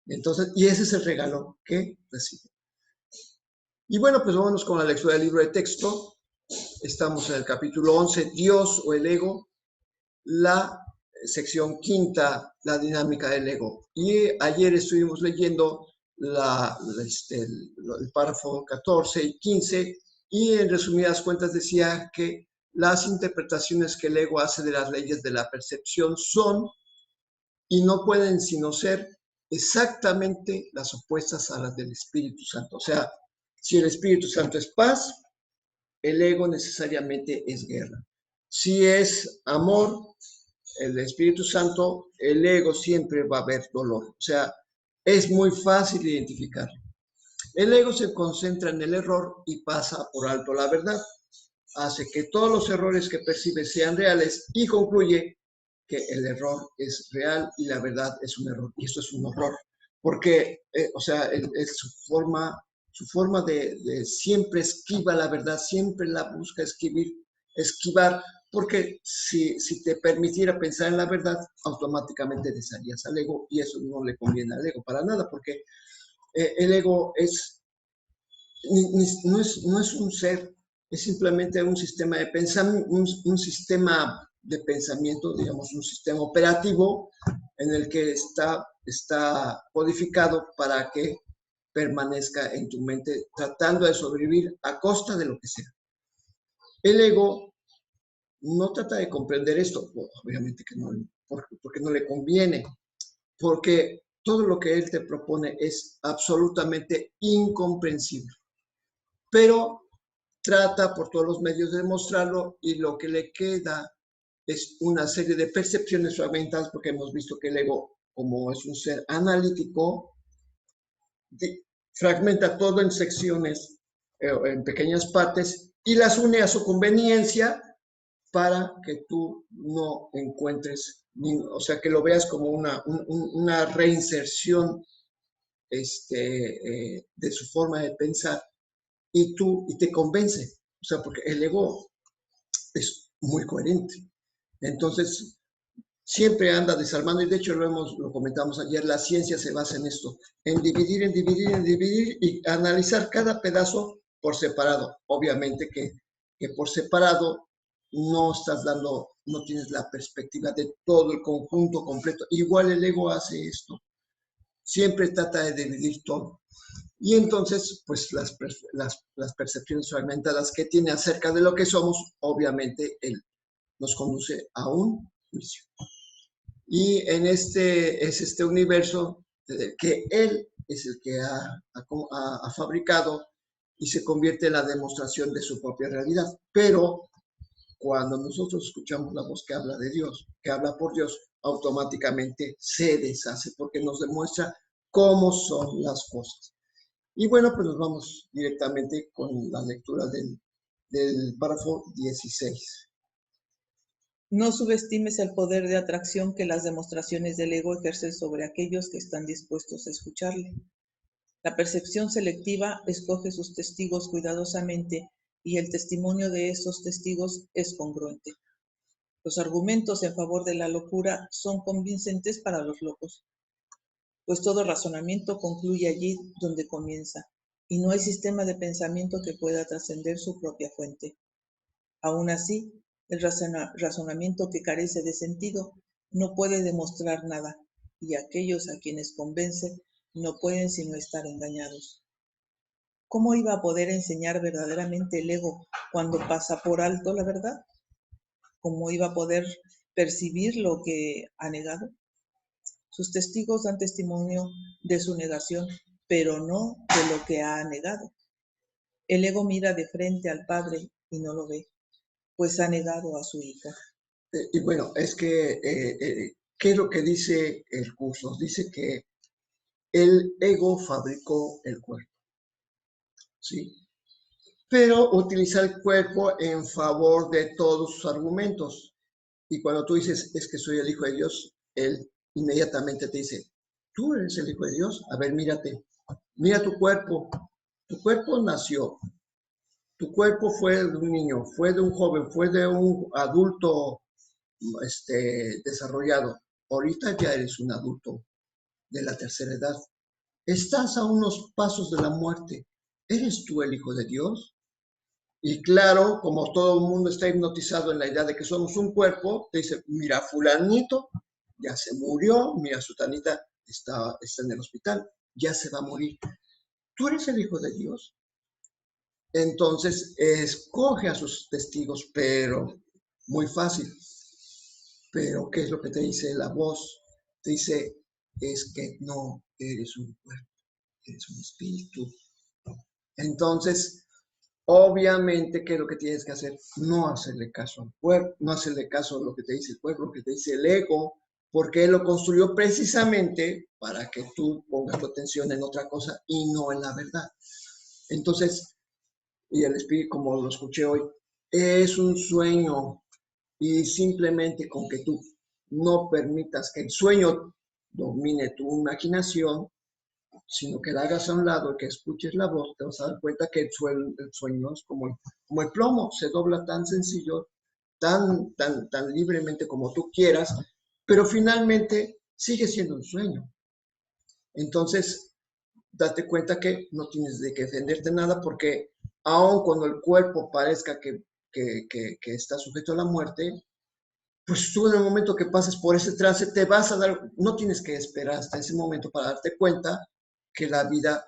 Entonces, y ese es el regalo que recibo. Y bueno, pues vámonos con la lectura del libro de texto. Estamos en el capítulo 11, Dios o el ego, la sección quinta, la dinámica del ego. Y ayer estuvimos leyendo el párrafo 14 y 15, y en resumidas cuentas decía que las interpretaciones que el ego hace de las leyes de la percepción son y no pueden sino ser exactamente las opuestas a las del Espíritu Santo. O sea, si el Espíritu Santo es paz, el ego necesariamente es guerra. Si es amor, el Espíritu Santo, el ego siempre va a haber dolor. O sea, es muy fácil identificarlo. El ego se concentra en el error y pasa por alto la verdad. Hace que todos los errores que percibe sean reales y concluye que el error es real y la verdad es un error. Y esto es un horror, porque, o sea, su forma de siempre esquiva la verdad, siempre la busca esquivar, porque si te permitiera pensar en la verdad, automáticamente desharías al ego y eso no le conviene al ego para nada, porque el ego no es un ser, es simplemente un sistema de pensamiento, un sistema de pensamiento, digamos, un sistema operativo en el que está codificado para que permanezca en tu mente tratando de sobrevivir a costa de lo que sea. El ego no trata de comprender esto, obviamente que no, porque no le conviene, porque todo lo que él te propone es absolutamente incomprensible, pero trata por todos los medios de demostrarlo y lo que le queda es una serie de percepciones fragmentadas, porque hemos visto que el ego, como es un ser analítico, fragmenta todo en secciones, en pequeñas partes, y las une a su conveniencia para que tú no encuentres, o sea, que lo veas como una reinserción de su forma de pensar y te convence. O sea, porque el ego es muy coherente. Entonces, siempre anda desarmando, y de hecho lo comentamos ayer, la ciencia se basa en esto, en dividir y analizar cada pedazo por separado. Obviamente que por separado no tienes la perspectiva de todo el conjunto completo. Igual el ego hace esto, siempre trata de dividir todo. Y entonces, pues las percepciones fragmentadas que tiene acerca de lo que somos, obviamente él nos conduce a un juicio. Y es este universo que él es el que ha fabricado y se convierte en la demostración de su propia realidad. Pero cuando nosotros escuchamos la voz que habla de Dios, que habla por Dios, automáticamente se deshace porque nos demuestra cómo son las cosas. Y bueno, pues nos vamos directamente con la lectura del párrafo 16. No subestimes el poder de atracción que las demostraciones del ego ejercen sobre aquellos que están dispuestos a escucharle. La percepción selectiva escoge sus testigos cuidadosamente y el testimonio de esos testigos es congruente. Los argumentos en favor de la locura son convincentes para los locos, pues todo razonamiento concluye allí donde comienza, y no hay sistema de pensamiento que pueda trascender su propia fuente. Aún así, el razonamiento que carece de sentido no puede demostrar nada, y aquellos a quienes convence no pueden sino estar engañados. ¿Cómo iba a poder enseñar verdaderamente el ego cuando pasa por alto la verdad? ¿Cómo iba a poder percibir lo que ha negado? Sus testigos dan testimonio de su negación, pero no de lo que ha negado. El ego mira de frente al Padre y no lo ve, pues ha negado a su hija. Y bueno, es que, ¿qué es lo que dice el curso? Dice que el ego fabricó el cuerpo, ¿sí? Pero utiliza el cuerpo en favor de todos sus argumentos. Y cuando tú dices, es que soy el Hijo de Dios, él inmediatamente te dice, tú eres el Hijo de Dios, a ver, mírate, mira tu cuerpo nació, tu cuerpo fue de un niño, fue de un joven, fue de un adulto desarrollado. Ahorita ya eres un adulto de la tercera edad. Estás a unos pasos de la muerte. ¿Eres tú el Hijo de Dios? Y claro, como todo el mundo está hipnotizado en la idea de que somos un cuerpo, te dice, mira, fulanito ya se murió, mira, sutanita está en el hospital, ya se va a morir. ¿Tú eres el Hijo de Dios? Entonces, escoge a sus testigos, pero muy fácil. Pero, ¿qué es lo que te dice la voz? Te dice, es que no eres un cuerpo, eres un espíritu. Entonces, obviamente, ¿qué es lo que tienes que hacer? No hacerle caso al cuerpo, no hacerle caso a lo que te dice el cuerpo, lo que te dice el ego, porque él lo construyó precisamente para que tú pongas tu atención en otra cosa y no en la verdad. Entonces, y el espíritu, como lo escuché hoy, es un sueño y simplemente con que tú no permitas que el sueño domine tu imaginación, sino que la hagas a un lado, que escuches la voz, te vas a dar cuenta que el sueño es como el plomo, se dobla tan sencillo, tan libremente como tú quieras, pero finalmente sigue siendo un sueño. Entonces, date cuenta que no tienes de que defenderte nada, porque aun cuando el cuerpo parezca que está sujeto a la muerte, pues tú en el momento que pases por ese trance te vas a dar, no tienes que esperar hasta ese momento para darte cuenta que la vida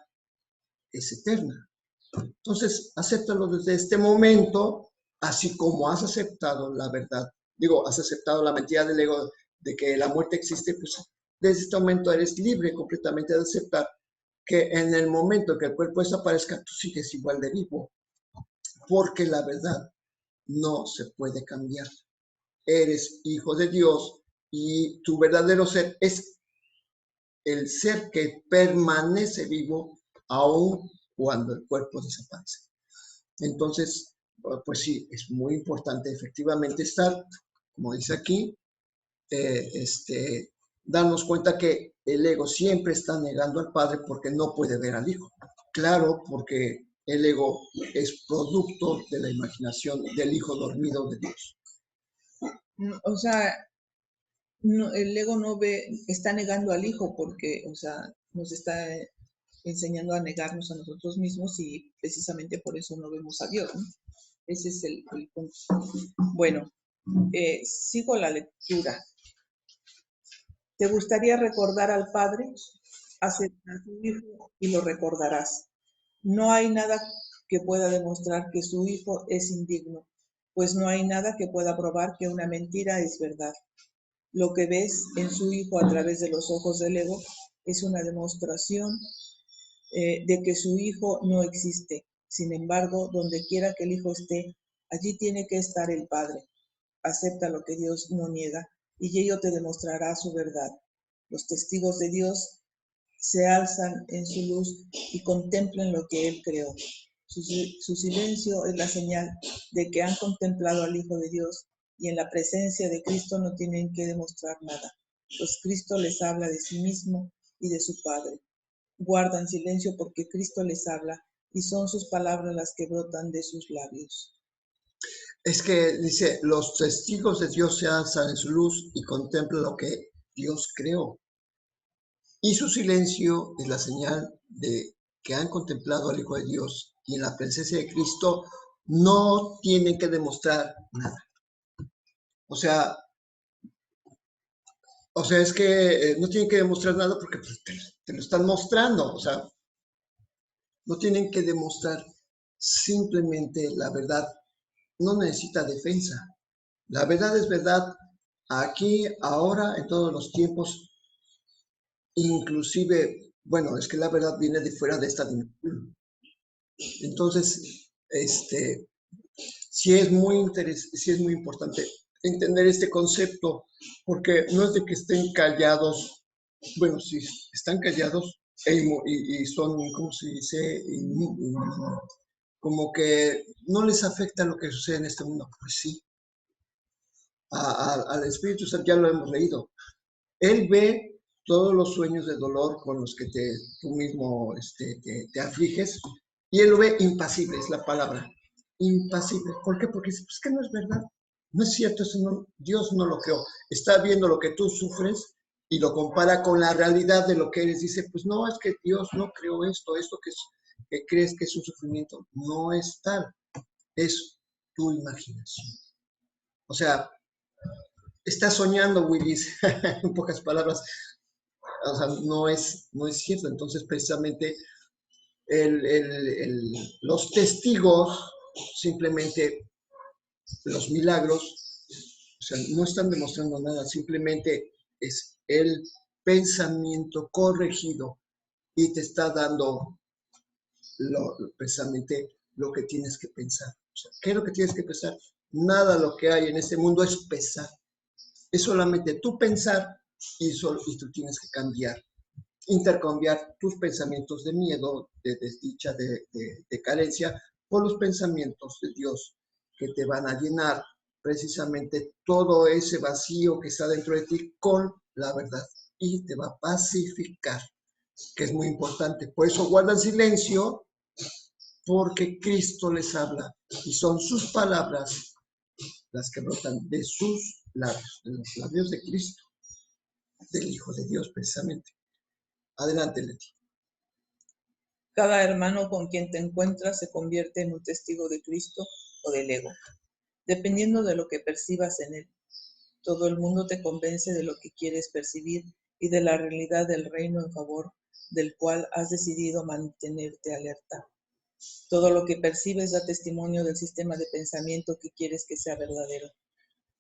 es eterna. Entonces, acéptalo desde este momento, así como has aceptado la verdad. Digo, has aceptado la mentira del ego de que la muerte existe, pues desde este momento eres libre completamente de aceptar que en el momento que el cuerpo desaparezca, tú sigues igual de vivo, porque la verdad no se puede cambiar. Eres hijo de Dios y tu verdadero ser es el ser que permanece vivo aún cuando el cuerpo desaparece. Entonces, pues sí, es muy importante efectivamente estar, como dice aquí, darnos cuenta que el ego siempre está negando al Padre porque no puede ver al Hijo. Claro, porque el ego es producto de la imaginación del Hijo dormido de Dios. O sea, no, el ego no ve, está negando al Hijo porque, o sea, nos está enseñando a negarnos a nosotros mismos y precisamente por eso no vemos a Dios, ¿no? Ese es el punto. Bueno, sigo la lectura. ¿Te gustaría recordar al Padre? Acepta a su Hijo y lo recordarás. No hay nada que pueda demostrar que su Hijo es indigno, pues no hay nada que pueda probar que una mentira es verdad. Lo que ves en su Hijo a través de los ojos del ego es una demostración de que su Hijo no existe. Sin embargo, donde quiera que el Hijo esté, allí tiene que estar el Padre. Acepta lo que Dios no niega y ello te demostrará su verdad. Los testigos de Dios se alzan en su luz y contemplan lo que Él creó. Su silencio es la señal de que han contemplado al Hijo de Dios y en la presencia de Cristo no tienen que demostrar nada, pues Cristo les habla de sí mismo y de su Padre. Guardan silencio porque Cristo les habla y son sus palabras las que brotan de sus labios. Es que dice, los testigos de Dios se alzan en su luz y contemplan lo que Dios creó. Y su silencio es la señal de que han contemplado al Hijo de Dios y en la presencia de Cristo no tienen que demostrar nada. O sea es que no tienen que demostrar nada porque te lo están mostrando. O sea, no tienen que demostrar simplemente la verdad. No necesita defensa. La verdad es verdad aquí, ahora, en todos los tiempos. Inclusive, bueno, es que la verdad viene de fuera de esta dimensión. Entonces, sí es muy importante entender este concepto, porque no es de que estén callados, bueno, sí, están callados y son, ¿cómo se dice? Como que no les afecta lo que sucede en este mundo. Pues sí, al Espíritu Santo ya lo hemos leído. Él ve todos los sueños de dolor con los que tú mismo te afliges, y él lo ve impasible, es la palabra, impasible. ¿Por qué? Porque dice, pues que no es verdad, no es cierto, eso no, Dios no lo creó. Está viendo lo que tú sufres y lo compara con la realidad de lo que eres. Dice, pues no, es que Dios no creó esto que crees que es un sufrimiento, no es tal, es tu imaginación. O sea, estás soñando, Willis, en pocas palabras. O sea, no es cierto. Entonces, precisamente, los testigos, simplemente los milagros, o sea, no están demostrando nada, simplemente es el pensamiento corregido y te está dando precisamente lo que tienes que pensar. O sea, ¿qué es lo que tienes que pensar? Nada lo que hay en este mundo es pensar. Es solamente tú pensar y tú tienes que intercambiar tus pensamientos de miedo, de desdicha, de carencia, por los pensamientos de Dios que te van a llenar precisamente todo ese vacío que está dentro de ti con la verdad y te va a pacificar, que es muy importante. Por eso guardan silencio, porque Cristo les habla y son sus palabras las que brotan de sus labios, de los labios de Cristo, del Hijo de Dios precisamente. Adelante, Leti. Cada hermano con quien te encuentras se convierte en un testigo de Cristo o del ego, dependiendo de lo que percibas en él. Todo el mundo te convence de lo que quieres percibir y de la realidad del reino en favor del cual has decidido mantenerte alerta. Todo lo que percibes da testimonio del sistema de pensamiento que quieres que sea verdadero.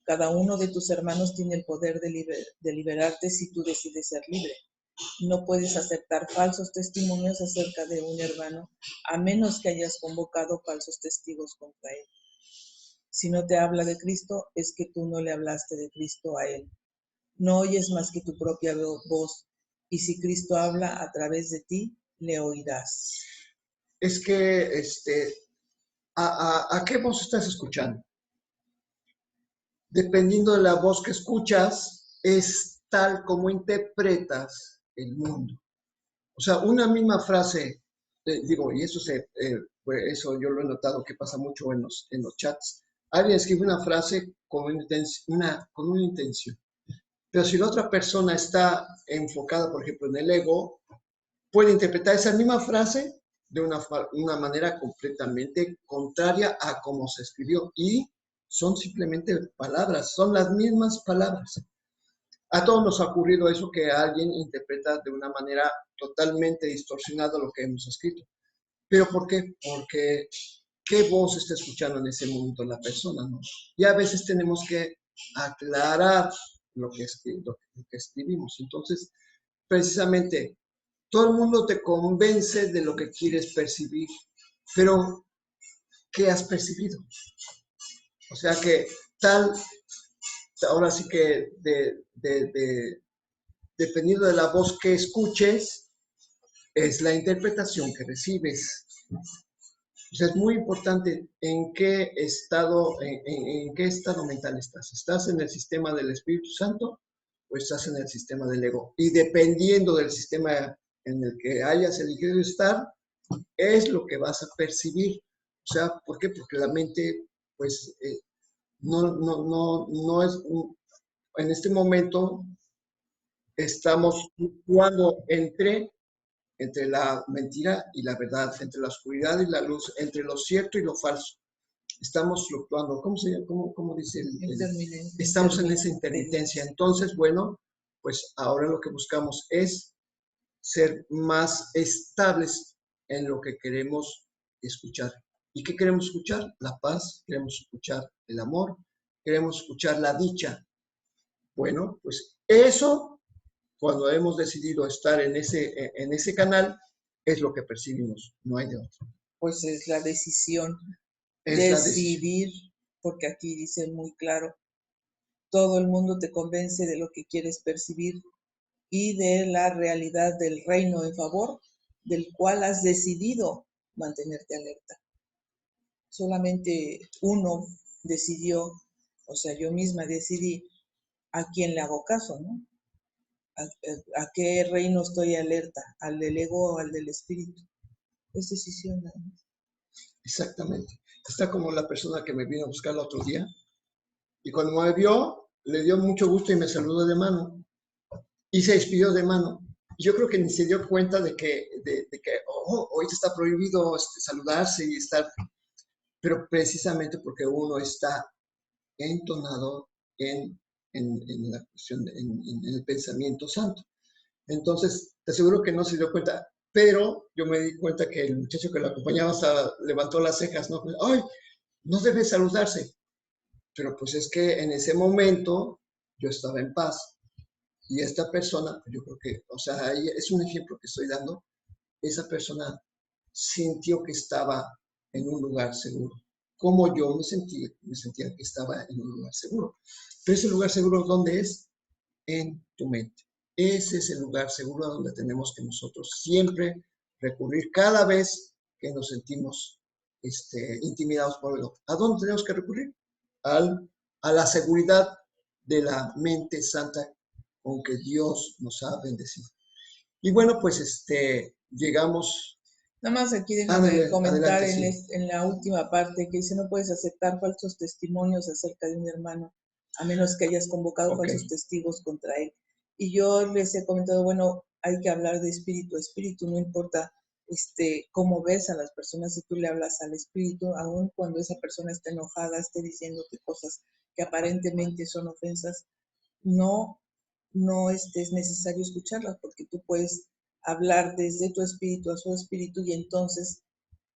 Cada uno de tus hermanos tiene el poder de liberarte si tú decides ser libre. No puedes aceptar falsos testimonios acerca de un hermano a menos que hayas convocado falsos testigos contra él. Si no te habla de Cristo, es que tú no le hablaste de Cristo a él. No oyes más que tu propia voz, y si Cristo habla a través de ti, le oirás. Es que, ¿a qué voz estás escuchando? Dependiendo de la voz que escuchas, es tal como interpretas el mundo. O sea, una misma frase, y eso yo lo he notado que pasa mucho en los chats. Alguien escribe una frase con una intención, pero si la otra persona está enfocada, por ejemplo, en el ego, puede interpretar esa misma frase de una manera completamente contraria a cómo se escribió. Y son simplemente palabras, son las mismas palabras. A todos nos ha ocurrido eso, que alguien interpreta de una manera totalmente distorsionada lo que hemos escrito. ¿Pero por qué? Porque qué voz está escuchando en ese momento la persona, ¿no? Y a veces tenemos que aclarar lo que escribimos. Entonces, precisamente, todo el mundo te convence de lo que quieres percibir, pero ¿qué has percibido? O sea que ahora sí que dependiendo de la voz que escuches, es la interpretación que recibes. O sea, es muy importante en qué estado mental estás. ¿Estás en el sistema del Espíritu Santo o estás en el sistema del ego? Y dependiendo del sistema en el que hayas elegido estar, es lo que vas a percibir. O sea, ¿por qué? Porque la mente, pues, no es, en este momento estamos fluctuando entre la mentira y la verdad, entre la oscuridad y la luz, entre lo cierto y lo falso. Estamos fluctuando. ¿Cómo dice estamos en esa intermitencia. Entonces, bueno, pues ahora lo que buscamos es ser más estables en lo que queremos escuchar. ¿Y qué queremos escuchar? La paz, queremos escuchar el amor, queremos escuchar la dicha. Bueno, pues eso, cuando hemos decidido estar en ese canal, es lo que percibimos, no hay de otro. Pues es la decisión. Decidir, porque aquí dice muy claro, todo el mundo te convence de lo que quieres percibir y de la realidad del reino en favor del cual has decidido mantenerte alerta. Solamente uno decidió, o sea, yo misma decidí a quién le hago caso, ¿no? ¿A qué reino estoy alerta? ¿Al del ego o al del espíritu? Es decisión nada más. Exactamente. Está como la persona que me vino a buscar el otro día y cuando me vio, le dio mucho gusto y me saludó de mano y se despidió de mano. Yo creo que ni se dio cuenta de que hoy está prohibido saludarse y estar, pero precisamente porque uno está entonado en la cuestión, en el pensamiento santo. Entonces, te aseguro que no se dio cuenta, pero yo me di cuenta que el muchacho que lo acompañaba hasta levantó las cejas, ¿no? ¡Ay! No debe saludarse. Pero pues es que en ese momento yo estaba en paz. Y esta persona, yo creo que, o sea, ahí es un ejemplo que estoy dando, esa persona sintió que estaba en un lugar seguro. Como yo me sentía que estaba en un lugar seguro. Pero ese lugar seguro, ¿dónde es? En tu mente. Ese es el lugar seguro a donde tenemos que nosotros siempre recurrir cada vez que nos sentimos intimidados por el otro. ¿A dónde tenemos que recurrir? Al a la seguridad de la mente santa con que Dios nos ha bendecido. Y bueno, pues llegamos. Nada más aquí déjame comentar adelante, sí. en la última parte que dice: no puedes aceptar falsos testimonios acerca de un hermano, a menos que hayas convocado falsos testigos contra él. Y yo les he comentado, bueno, hay que hablar de espíritu a espíritu, no importa cómo ves a las personas, si tú le hablas al espíritu, aun cuando esa persona está enojada, esté diciéndote cosas que aparentemente son ofensas, no es necesario escucharlas, porque tú puedes hablar desde tu espíritu a su espíritu y entonces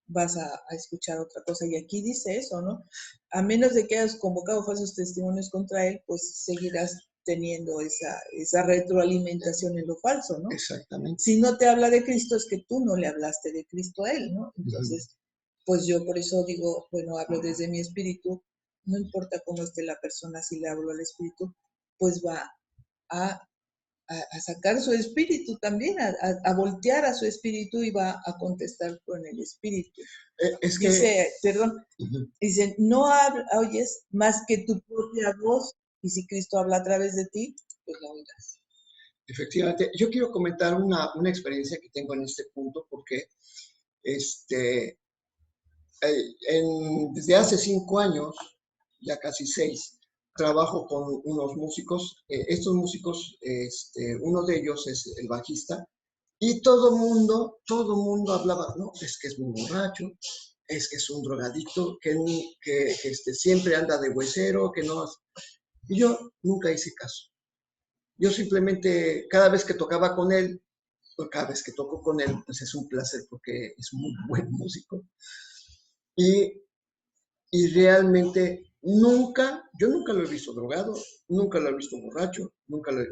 vas a escuchar otra cosa. Y aquí dice eso, ¿no? A menos de que hayas convocado falsos testimonios contra él, pues seguirás teniendo esa retroalimentación en lo falso, ¿no? Exactamente. Si no te habla de Cristo, es que tú no le hablaste de Cristo a él, ¿no? Entonces, pues yo por eso digo, bueno, hablo desde mi espíritu, no importa cómo esté la persona, si le hablo al espíritu, pues va a sacar su espíritu también, a voltear a su espíritu y va a contestar con el espíritu. Es que, dice, perdón, dice, no oyes más que tu propia voz, y si Cristo habla a través de ti, pues la oirás. Efectivamente, yo quiero comentar una experiencia que tengo en este punto, porque desde hace 5 años, ya casi 6, trabajo con unos músicos. Estos músicos, uno de ellos es el bajista, y todo mundo hablaba, no, es que es muy borracho, es que es un drogadicto, que siempre anda de huesero, que no... Y yo nunca hice caso. Yo simplemente, cada vez que tocaba con él, o cada vez que toco con él, pues es un placer porque es muy buen músico. Y realmente yo nunca lo he visto drogado, nunca lo he visto borracho,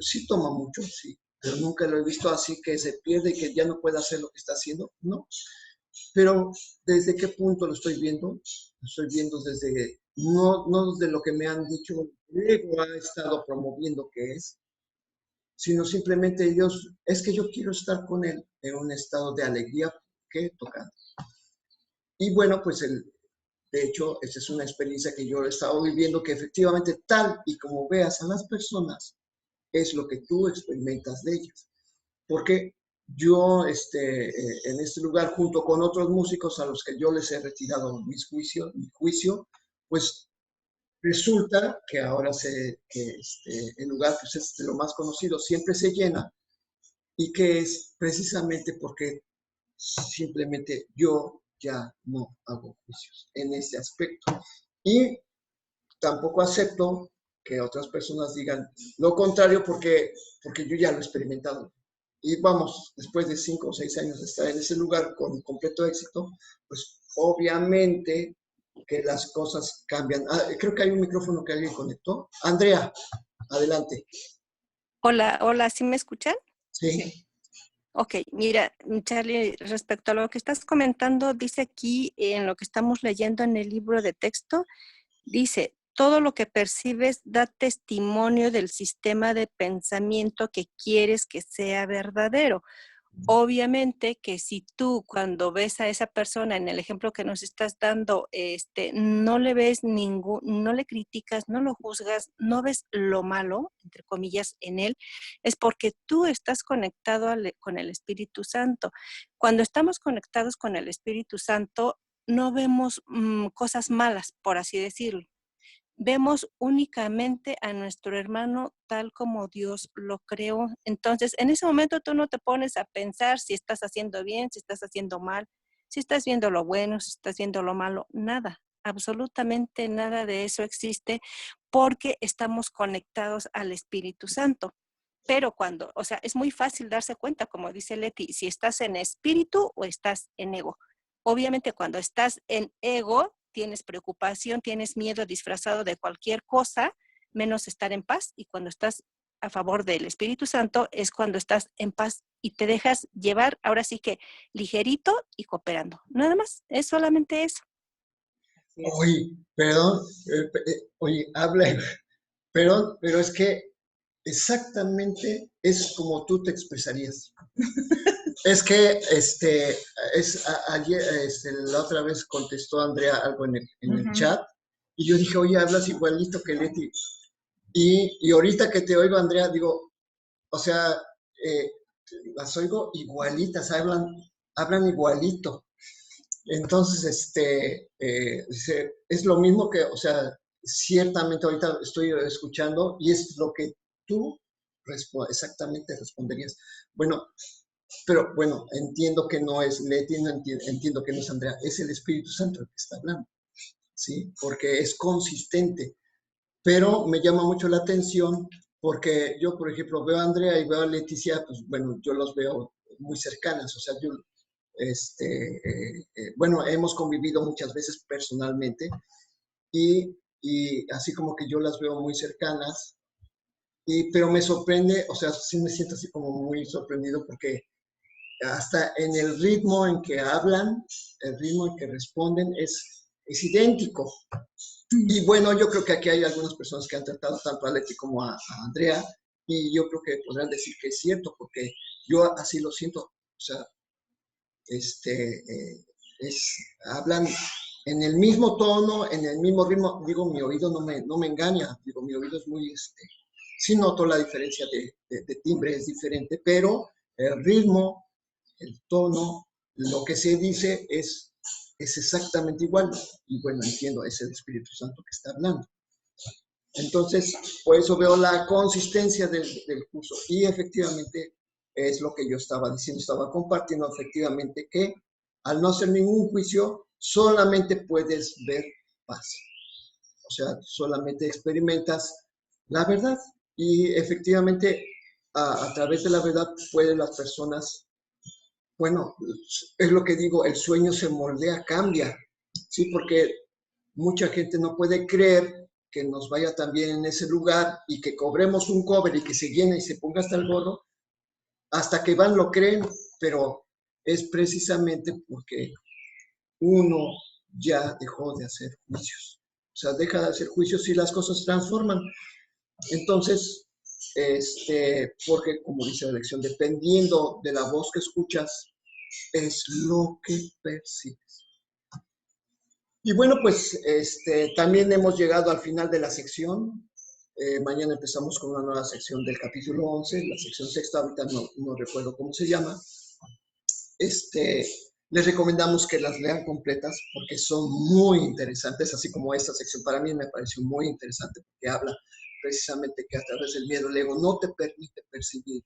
sí toma mucho, sí, pero nunca lo he visto así que se pierde y que ya no puede hacer lo que está haciendo, no. Pero ¿desde qué punto lo estoy viendo? Lo estoy viendo desde, no desde lo que me han dicho, luego ha estado promoviendo que es, sino simplemente es que yo quiero estar con él en un estado de alegría que tocando. Y bueno, pues de hecho, esta es una experiencia que yo he estado viviendo, que efectivamente tal y como veas a las personas, es lo que tú experimentas de ellas. Porque yo, en este lugar, junto con otros músicos a los que yo les he retirado mi juicio, pues resulta que ahora el lugar, pues es de lo más conocido, siempre se llena, y que es precisamente porque simplemente yo ya no hago juicios en ese aspecto. Y tampoco acepto que otras personas digan lo contrario, porque yo ya lo he experimentado. Y vamos, después de 5 o 6 años de estar en ese lugar con completo éxito, pues obviamente que las cosas cambian. Creo que hay un micrófono que alguien conectó. Andrea, adelante. Hola, ¿sí me escuchan? Sí. Ok, mira, Charlie, respecto a lo que estás comentando, dice aquí en lo que estamos leyendo en el libro de texto, dice, todo lo que percibes da testimonio del sistema de pensamiento que quieres que sea verdadero. Obviamente que si tú cuando ves a esa persona, en el ejemplo que nos estás dando, no le ves no le criticas, no lo juzgas, no ves lo malo, entre comillas, en él, es porque tú estás conectado con el Espíritu Santo. Cuando estamos conectados con el Espíritu Santo, no vemos cosas malas, por así decirlo. Vemos únicamente a nuestro hermano tal como Dios lo creó. Entonces, en ese momento tú no te pones a pensar si estás haciendo bien, si estás haciendo mal, si estás viendo lo bueno, si estás viendo lo malo, nada, absolutamente nada de eso existe porque estamos conectados al Espíritu Santo. Pero es muy fácil darse cuenta, como dice Leti, si estás en espíritu o estás en ego. Obviamente cuando estás en ego, tienes preocupación, tienes miedo disfrazado de cualquier cosa, menos estar en paz. Y cuando estás a favor del Espíritu Santo es cuando estás en paz y te dejas llevar, ahora sí que ligerito y cooperando. Nada más, es solamente eso. Oye, perdón, habla, perdón, pero es que exactamente es como tú te expresarías. Es que ayer, la otra vez contestó Andrea algo en el chat, Y yo dije, oye, hablas igualito que Leti. Y ahorita que te oigo, Andrea, digo, o sea, las oigo igualitas, hablan igualito. Entonces, es lo mismo que, o sea, ciertamente ahorita estoy escuchando y es lo que tú exactamente responderías. Bueno, pero bueno, entiendo que no es Leti, no entiendo que no es Andrea, es el Espíritu Santo el que está hablando, ¿sí? Porque es consistente. Pero me llama mucho la atención porque yo, por ejemplo, veo a Andrea y veo a Leticia, pues bueno, yo los veo muy cercanas, o sea, yo, bueno, hemos convivido muchas veces personalmente y así como que yo las veo muy cercanas, pero me sorprende, o sea, sí me siento así como muy sorprendido porque hasta en el ritmo en que hablan, el ritmo en que responden es idéntico. Y bueno, yo creo que aquí hay algunas personas que han tratado tanto a Leti como a Andrea, y yo creo que podrán decir que es cierto, porque yo así lo siento. O sea, hablan en el mismo tono, en el mismo ritmo. Digo, mi oído no me engaña. Digo, mi oído es muy, sí noto la diferencia de timbre, es diferente, pero el ritmo, el tono, lo que se dice es exactamente igual. Y bueno, entiendo, es el Espíritu Santo que está hablando. Entonces, por eso veo la consistencia del curso. Y efectivamente, es lo que yo estaba diciendo, estaba compartiendo efectivamente que al no hacer ningún juicio, solamente puedes ver paz. O sea, solamente experimentas la verdad. Y efectivamente, a través de la verdad pueden las personas, bueno, es lo que digo, el sueño se moldea, cambia. Sí, porque mucha gente no puede creer que nos vaya también en ese lugar y que cobremos un cover y que se llene y se ponga hasta el gorro, hasta que van lo creen, pero es precisamente porque uno ya dejó de hacer juicios. O sea, deja de hacer juicios y las cosas se transforman. Entonces, porque como dice la lección, dependiendo de la voz que escuchas, es lo que percibes. Y bueno, pues también hemos llegado al final de la sección. Mañana empezamos con una nueva sección del capítulo 11, la sección sexta, ahorita no recuerdo cómo se llama. Les recomendamos que las lean completas porque son muy interesantes, así como esta sección para mí me pareció muy interesante porque habla precisamente que a través del miedo el ego no te permite percibir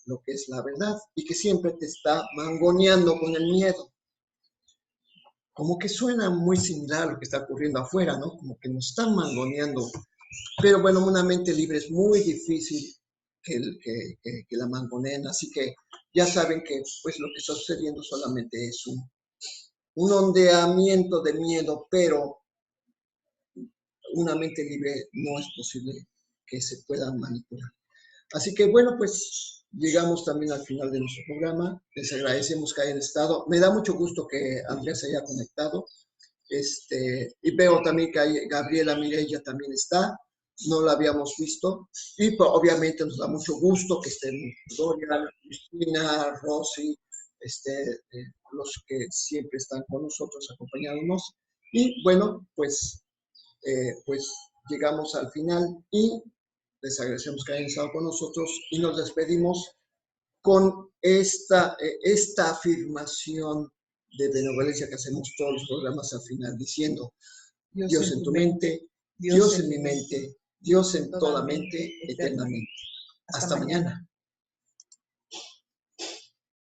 lo que es la verdad y que siempre te está mangoneando con el miedo. Como que suena muy similar a lo que está ocurriendo afuera, ¿no? Como que nos están mangoneando. Pero bueno, una mente libre es muy difícil que la mangoneen, así que ya saben que pues lo que está sucediendo solamente es un ondeamiento de miedo, pero una mente libre no es posible que se pueda manipular. Así que bueno, pues llegamos también al final de nuestro programa. Les agradecemos que hayan estado. Me da mucho gusto que Andrea se haya conectado. Y veo también que Gabriela Mireya también está. No la habíamos visto. Y pues, obviamente nos da mucho gusto que estén Dorian, Cristina, Rosy, los que siempre están con nosotros acompañándonos. Y bueno, pues llegamos al final y les agradecemos que hayan estado con nosotros y nos despedimos con esta afirmación de benevolencia que hacemos todos los programas al final, diciendo, Dios en tu mente, Dios en mi mente, Dios en toda mente, eternamente. Hasta mañana.